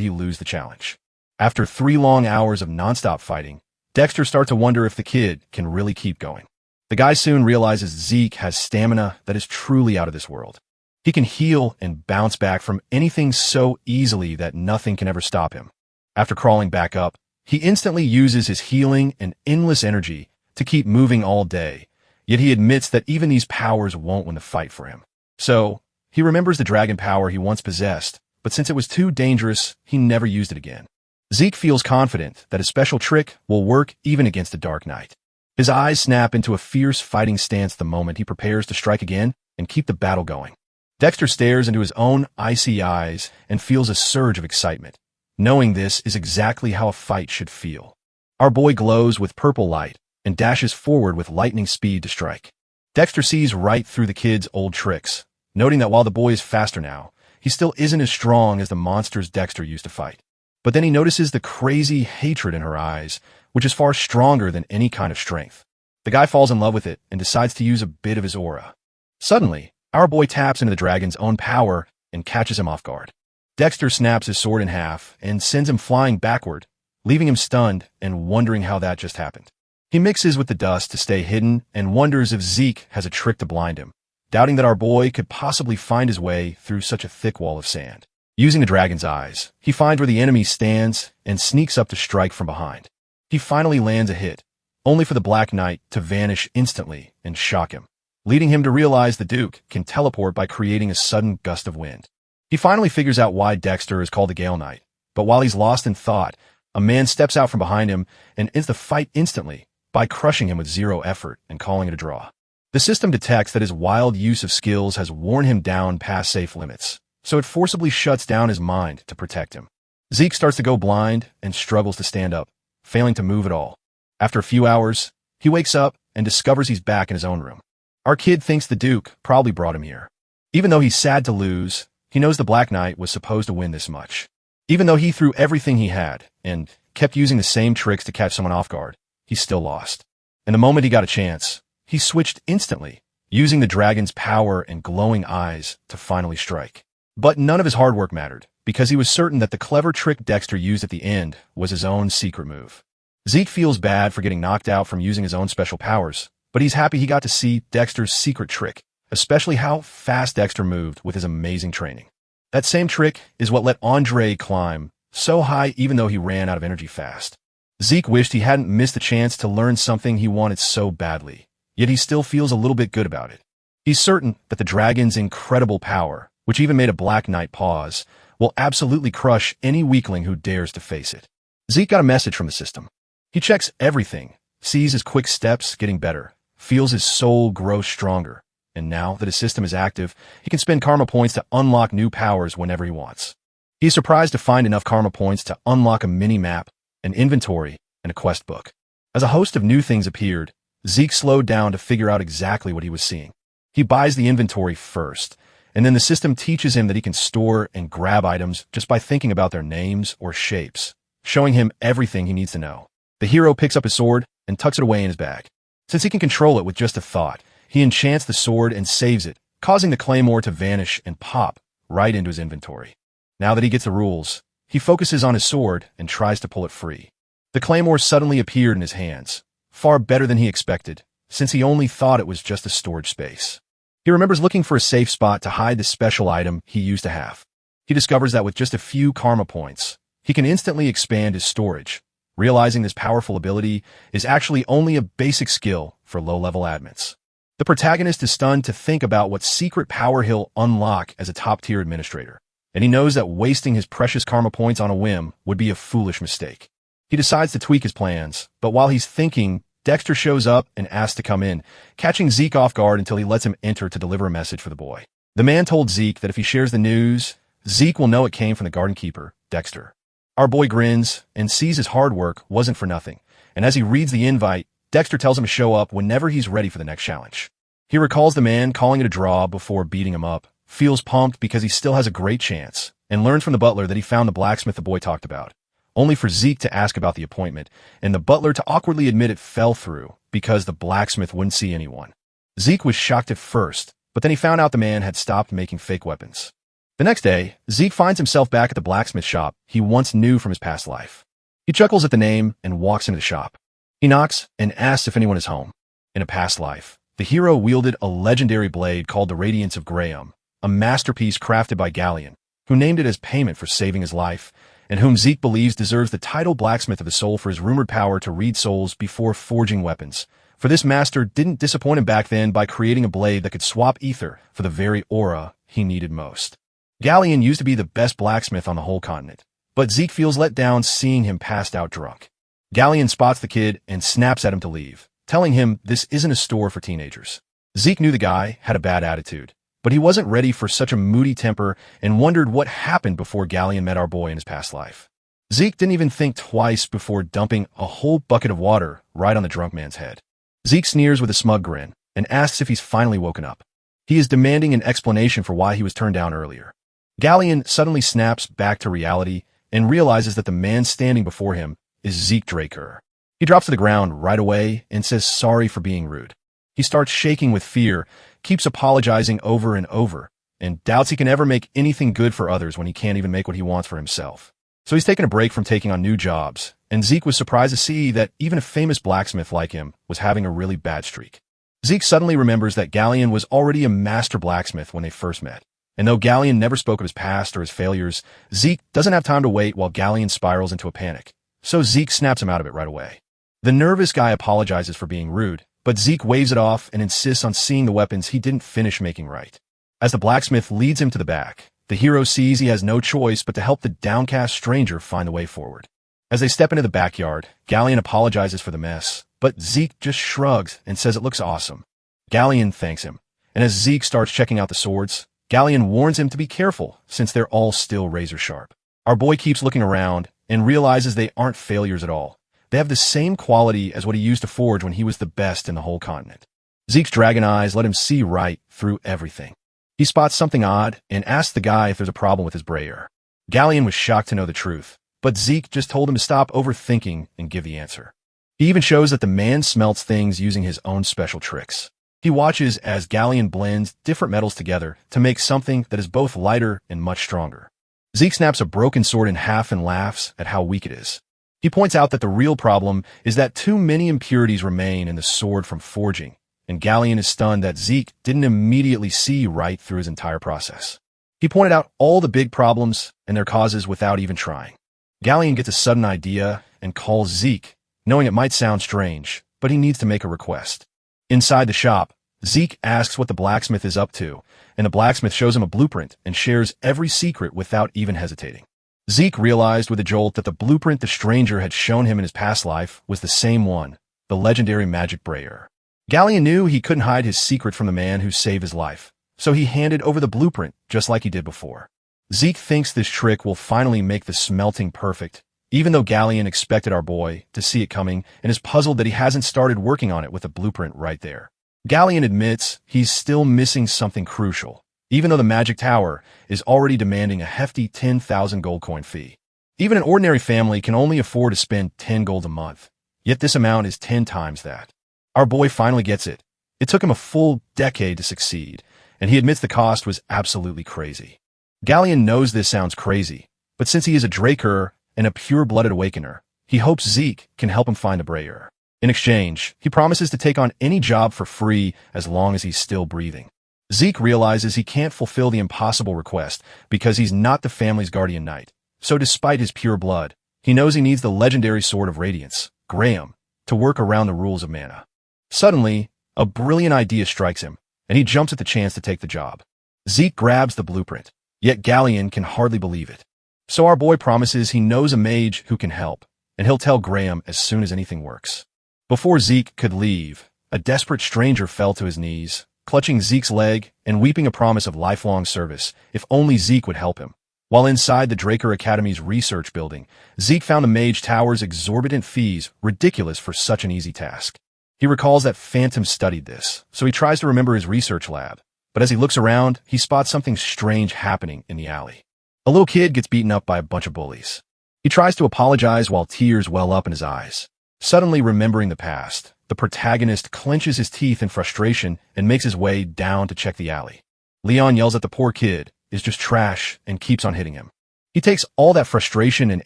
Speaker 1: he lose the challenge. After 3 long hours of nonstop fighting, Dexter starts to wonder if the kid can really keep going. The guy soon realizes Zeke has stamina that is truly out of this world. He can heal and bounce back from anything so easily that nothing can ever stop him. After crawling back up, he instantly uses his healing and endless energy to keep moving all day, yet he admits that even these powers won't win the fight for him. So, he remembers the dragon power he once possessed, but since it was too dangerous, he never used it again. Zeke feels confident that his special trick will work even against the Dark Knight. His eyes snap into a fierce fighting stance the moment he prepares to strike again and keep the battle going. Dexter stares into his own icy eyes and feels a surge of excitement, knowing this is exactly how a fight should feel. Our boy glows with purple light and dashes forward with lightning speed to strike. Dexter sees right through the kid's old tricks, noting that while the boy is faster now, he still isn't as strong as the monsters Dexter used to fight. But then he notices the crazy hatred in her eyes, which is far stronger than any kind of strength. The guy falls in love with it and decides to use a bit of his aura. Suddenly, our boy taps into the dragon's own power and catches him off guard. Dexter snaps his sword in half and sends him flying backward, leaving him stunned and wondering how that just happened. He mixes with the dust to stay hidden and wonders if Zeke has a trick to blind him, doubting that our boy could possibly find his way through such a thick wall of sand. Using the dragon's eyes, he finds where the enemy stands and sneaks up to strike from behind. He finally lands a hit, only for the Black Knight to vanish instantly and shock him, leading him to realize the Duke can teleport by creating a sudden gust of wind. He finally figures out why Dexter is called the Gale Knight, but while he's lost in thought, a man steps out from behind him and ends the fight instantly by crushing him with 0 effort and calling it a draw. The system detects that his wild use of skills has worn him down past safe limits, so it forcibly shuts down his mind to protect him. Zeke starts to go blind and struggles to stand up, failing to move at all. After a few hours, he wakes up and discovers he's back in his own room. Our kid thinks the Duke probably brought him here. Even though he's sad to lose, he knows the Black Knight was supposed to win this much. Even though he threw everything he had and kept using the same tricks to catch someone off guard, he still lost. And the moment he got a chance, he switched instantly, using the dragon's power and glowing eyes to finally strike. But none of his hard work mattered, because he was certain that the clever trick Dexter used at the end was his own secret move. Zeke feels bad for getting knocked out from using his own special powers, but he's happy he got to see Dexter's secret trick, especially how fast Dexter moved with his amazing training. That same trick is what let Andre climb so high even though he ran out of energy fast. Zeke wished he hadn't missed the chance to learn something he wanted so badly, yet he still feels a little bit good about it. He's certain that the dragon's incredible power, which even made a Black Knight pause, will absolutely crush any weakling who dares to face it. Zeke got a message from the system. He checks everything, sees his quick steps getting better, feels his soul grow stronger, and now that his system is active, he can spend karma points to unlock new powers whenever he wants. He is surprised to find enough karma points to unlock a mini-map, an inventory, and a quest book. As a host of new things appeared, Zeke slowed down to figure out exactly what he was seeing. He buys the inventory first, and then the system teaches him that he can store and grab items just by thinking about their names or shapes, showing him everything he needs to know. The hero picks up his sword and tucks it away in his bag. Since he can control it with just a thought, he enchants the sword and saves it, causing the claymore to vanish and pop right into his inventory. Now that he gets the rules, he focuses on his sword and tries to pull it free. The claymore suddenly appeared in his hands, far better than he expected, since he only thought it was just a storage space. He remembers looking for a safe spot to hide the special item he used to have. He discovers that with just a few karma points, he can instantly expand his storage, realizing this powerful ability is actually only a basic skill for low-level admins. The protagonist is stunned to think about what secret power he'll unlock as a top-tier administrator, and he knows that wasting his precious karma points on a whim would be a foolish mistake. He decides to tweak his plans, but while he's thinking, Dexter shows up and asks to come in, catching Zeke off guard until he lets him enter to deliver a message for the boy. The man told Zeke that if he shares the news, Zeke will know it came from the garden keeper, Dexter. Our boy grins and sees his hard work wasn't for nothing, and as he reads the invite, Dexter tells him to show up whenever he's ready for the next challenge. He recalls the man calling it a draw before beating him up, feels pumped because he still has a great chance, and learns from the butler that he found the blacksmith the boy talked about, only for Zeke to ask about the appointment, and the butler to awkwardly admit it fell through because the blacksmith wouldn't see anyone. Zeke was shocked at first, but then he found out the man had stopped making fake weapons. The next day, Zeke finds himself back at the blacksmith shop he once knew from his past life. He chuckles at the name and walks into the shop. He knocks and asks if anyone is home. In a past life, the hero wielded a legendary blade called the Radiance of Graham, a masterpiece crafted by Galleon, who named it as payment for saving his life, and whom Zeke believes deserves the title Blacksmith of the Soul for his rumored power to read souls before forging weapons. For this master didn't disappoint him back then by creating a blade that could swap ether for the very aura he needed most. Galleon used to be the best blacksmith on the whole continent, but Zeke feels let down seeing him passed out drunk. Galleon spots the kid and snaps at him to leave, telling him this isn't a store for teenagers. Zeke knew the guy had a bad attitude, but he wasn't ready for such a moody temper and wondered what happened before Galleon met our boy in his past life. Zeke didn't even think twice before dumping a whole bucket of water right on the drunk man's head. Zeke sneers with a smug grin and asks if he's finally woken up. He is demanding an explanation for why he was turned down earlier. Galleon suddenly snaps back to reality and realizes that the man standing before him is Zeke Draker. He drops to the ground right away and says sorry for being rude. He starts shaking with fear, keeps apologizing over and over, and doubts he can ever make anything good for others when he can't even make what he wants for himself. So he's taken a break from taking on new jobs, and Zeke was surprised to see that even a famous blacksmith like him was having a really bad streak. Zeke suddenly remembers that Galleon was already a master blacksmith when they first met, and though Galleon never spoke of his past or his failures, Zeke doesn't have time to wait while Galleon spirals into a panic, so Zeke snaps him out of it right away. The nervous guy apologizes for being rude, but Zeke waves it off and insists on seeing the weapons he didn't finish making right. As the blacksmith leads him to the back, the hero sees he has no choice but to help the downcast stranger find the way forward. As they step into the backyard, Galleon apologizes for the mess, but Zeke just shrugs and says it looks awesome. Galleon thanks him, and as Zeke starts checking out the swords, Galleon warns him to be careful since they're all still razor sharp. Our boy keeps looking around and realizes they aren't failures at all. They have the same quality as what he used to forge when he was the best in the whole continent. Zeke's dragon eyes let him see right through everything. He spots something odd and asks the guy if there's a problem with his brayer. Galleon was shocked to know the truth, but Zeke just told him to stop overthinking and give the answer. He even shows that the man smelts things using his own special tricks. He watches as Galleon blends different metals together to make something that is both lighter and much stronger. Zeke snaps a broken sword in half and laughs at how weak it is. He points out that the real problem is that too many impurities remain in the sword from forging, and Galleon is stunned that Zeke didn't immediately see right through his entire process. He pointed out all the big problems and their causes without even trying. Galleon gets a sudden idea and calls Zeke, knowing it might sound strange, but he needs to make a request. Inside the shop, Zeke asks what the blacksmith is up to, and the blacksmith shows him a blueprint and shares every secret without even hesitating. Zeke realized with a jolt that the blueprint the stranger had shown him in his past life was the same one, the legendary magic brayer. Galleon knew he couldn't hide his secret from the man who saved his life, so he handed over the blueprint just like he did before. Zeke thinks this trick will finally make the smelting perfect, even though Galleon expected our boy to see it coming and is puzzled that he hasn't started working on it with the blueprint right there. Galleon admits he's still missing something crucial, even though the magic tower is already demanding a hefty 10,000 gold coin fee. Even an ordinary family can only afford to spend 10 gold a month, yet this amount is 10 times that. Our boy finally gets it. It took him a full decade to succeed, and he admits the cost was absolutely crazy. Galleon knows this sounds crazy, but since he is a Draker and a pure-blooded awakener, he hopes Zeke can help him find the brayer. In exchange, he promises to take on any job for free as long as he's still breathing. Zeke realizes he can't fulfill the impossible request because he's not the family's guardian knight. So despite his pure blood, he knows he needs the legendary Sword of Radiance, Graham, to work around the rules of mana. Suddenly, a brilliant idea strikes him, and he jumps at the chance to take the job. Zeke grabs the blueprint, yet Galleon can hardly believe it. So our boy promises he knows a mage who can help, and he'll tell Graham as soon as anything works. Before Zeke could leave, a desperate stranger fell to his knees, clutching Zeke's leg and weeping a promise of lifelong service if only Zeke would help him. While inside the Draker Academy's research building, Zeke found the Mage Tower's exorbitant fees ridiculous for such an easy task. He recalls that Phantom studied this, so he tries to remember his research lab. But as he looks around, he spots something strange happening in the alley. A little kid gets beaten up by a bunch of bullies. He tries to apologize while tears well up in his eyes. Suddenly remembering the past, the protagonist clenches his teeth in frustration and makes his way down to check the alley. Leon yells at the poor kid, is just trash, and keeps on hitting him. He takes all that frustration and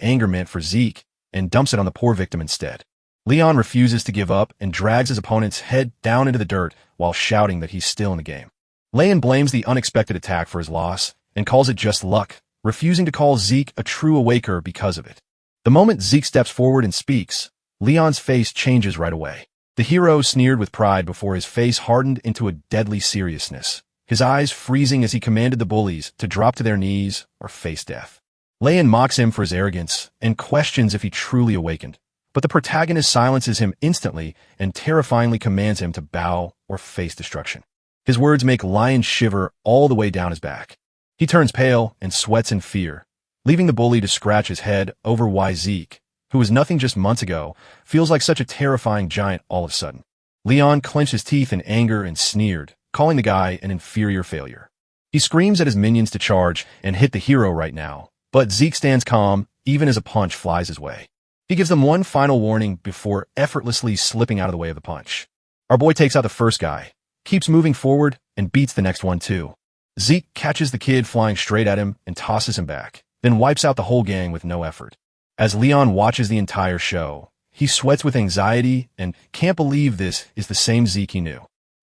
Speaker 1: anger meant for Zeke and dumps it on the poor victim instead. Leon refuses to give up and drags his opponent's head down into the dirt while shouting that he's still in the game. Leon blames the unexpected attack for his loss and calls it just luck, refusing to call Zeke a true awaker because of it. The moment Zeke steps forward and speaks, Leon's face changes right away. The hero sneered with pride before his face hardened into a deadly seriousness, his eyes freezing as he commanded the bullies to drop to their knees or face death. Leon mocks him for his arrogance and questions if he truly awakened, but the protagonist silences him instantly and terrifyingly commands him to bow or face destruction. His words make Leon shiver all the way down his back. He turns pale and sweats in fear, leaving the bully to scratch his head over why Zeke, who was nothing just months ago, feels like such a terrifying giant all of a sudden. Leon clenched his teeth in anger and sneered, calling the guy an inferior failure. He screams at his minions to charge and hit the hero right now, but Zeke stands calm even as a punch flies his way. He gives them one final warning before effortlessly slipping out of the way of the punch. Our boy takes out the first guy, keeps moving forward, and beats the next one too. Zeke catches the kid flying straight at him and tosses him back, then wipes out the whole gang with no effort. As Leon watches the entire show, he sweats with anxiety and can't believe this is the same Zeke he knew.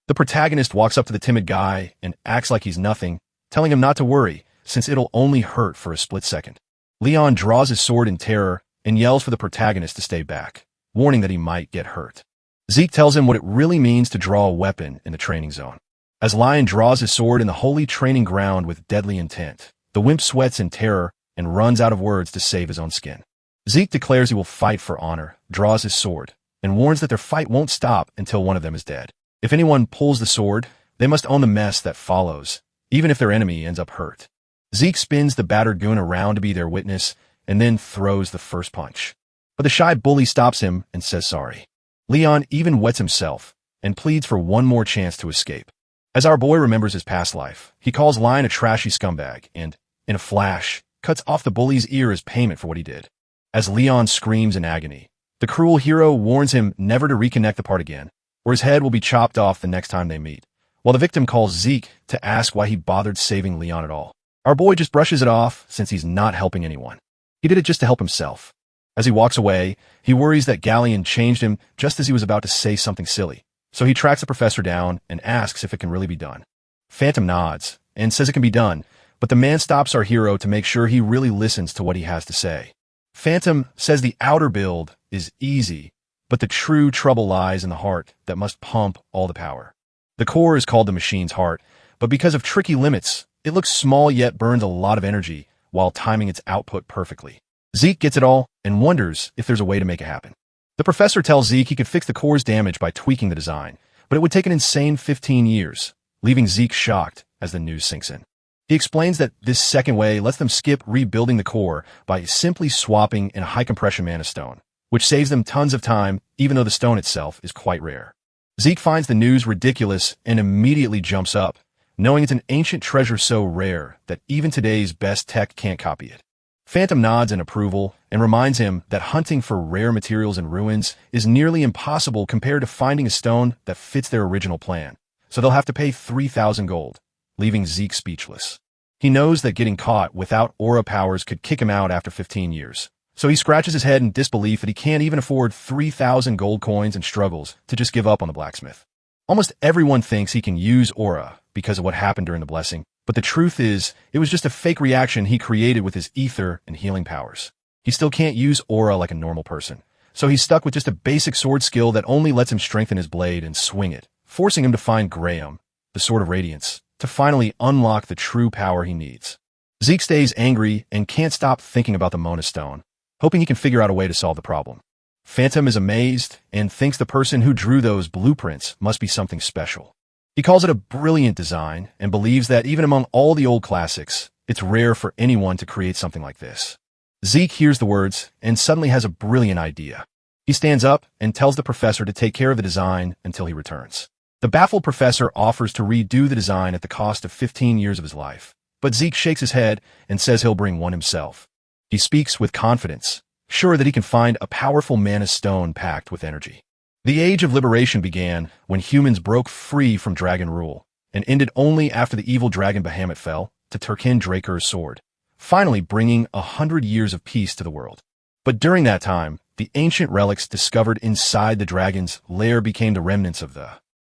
Speaker 1: The protagonist walks up to the timid guy and acts like he's nothing, telling him not to worry, since it'll only hurt for a split second. Leon draws his sword in terror and yells for the protagonist to stay back, warning that he might get hurt. Zeke tells him what it really means to draw a weapon in the training zone. As Leon draws his sword in the holy training ground with deadly intent, the wimp sweats in terror and runs out of words to save his own skin. Zeke declares he will fight for honor, draws his sword, and warns that their fight won't stop until one of them is dead. If anyone pulls the sword, they must own the mess that follows, even if their enemy ends up hurt. Zeke spins the battered goon around to be their witness, and then throws the first punch. But the shy bully stops him and says sorry. Leon even wets himself and pleads for one more chance to escape. As our boy remembers his past life, he calls Leon a trashy scumbag and, in a flash, cuts off the bully's ear as payment for what he did. As Leon screams in agony, the cruel hero warns him never to reconnect the part again, or his head will be chopped off the next time they meet, while the victim calls Zeke to ask why he bothered saving Leon at all. Our boy just brushes it off since he's not helping anyone. He did it just to help himself. As he walks away, he worries that Galleon changed him just as he was about to say something silly, so he tracks the professor down and asks if it can really be done. Phantom nods and says it can be done, but the man stops our hero to make sure he really listens to what he has to say. Phantom says the outer build is easy, but the true trouble lies in the heart that must pump all the power. The core is called the machine's heart, but because of tricky limits, it looks small yet burns a lot of energy while timing its output perfectly. Zeke gets it all and wonders if there's a way to make it happen. The professor tells Zeke he could fix the core's damage by tweaking the design, but it would take an insane 15 years, leaving Zeke shocked as the news sinks in. He explains that this second way lets them skip rebuilding the core by simply swapping in a high-compression mana stone, which saves them tons of time even though the stone itself is quite rare. Zeke finds the news ridiculous and immediately jumps up, knowing it's an ancient treasure so rare that even today's best tech can't copy it. Phantom nods in approval and reminds him that hunting for rare materials in ruins is nearly impossible compared to finding a stone that fits their original plan, so they'll have to pay 3,000 gold, leaving Zeke speechless. He knows that getting caught without aura powers could kick him out after 15 years, so he scratches his head in disbelief that he can't even afford 3,000 gold coins and struggles to just give up on the blacksmith. Almost everyone thinks he can use aura because of what happened during the blessing, but the truth is, it was just a fake reaction he created with his ether and healing powers. He still can't use aura like a normal person, so he's stuck with just a basic sword skill that only lets him strengthen his blade and swing it, forcing him to find Graham, the Sword of Radiance, to finally unlock the true power he needs. Zeke stays angry and can't stop thinking about the Mona Stone, hoping he can figure out a way to solve the problem. Phantom is amazed and thinks the person who drew those blueprints must be something special. He calls it a brilliant design and believes that even among all the old classics, it's rare for anyone to create something like this. Zeke hears the words and suddenly has a brilliant idea. He stands up and tells the professor to take care of the design until he returns. The baffled professor offers to redo the design at the cost of 15 years of his life, but Zeke shakes his head and says he'll bring one himself. He speaks with confidence, sure that he can find a powerful mana stone packed with energy. The Age of Liberation began when humans broke free from dragon rule, and ended only after the evil dragon Bahamut fell to Turkin Draker's sword, finally bringing 100 years of peace to the world. But during that time, the ancient relics discovered inside the dragon's lair became the remnants of the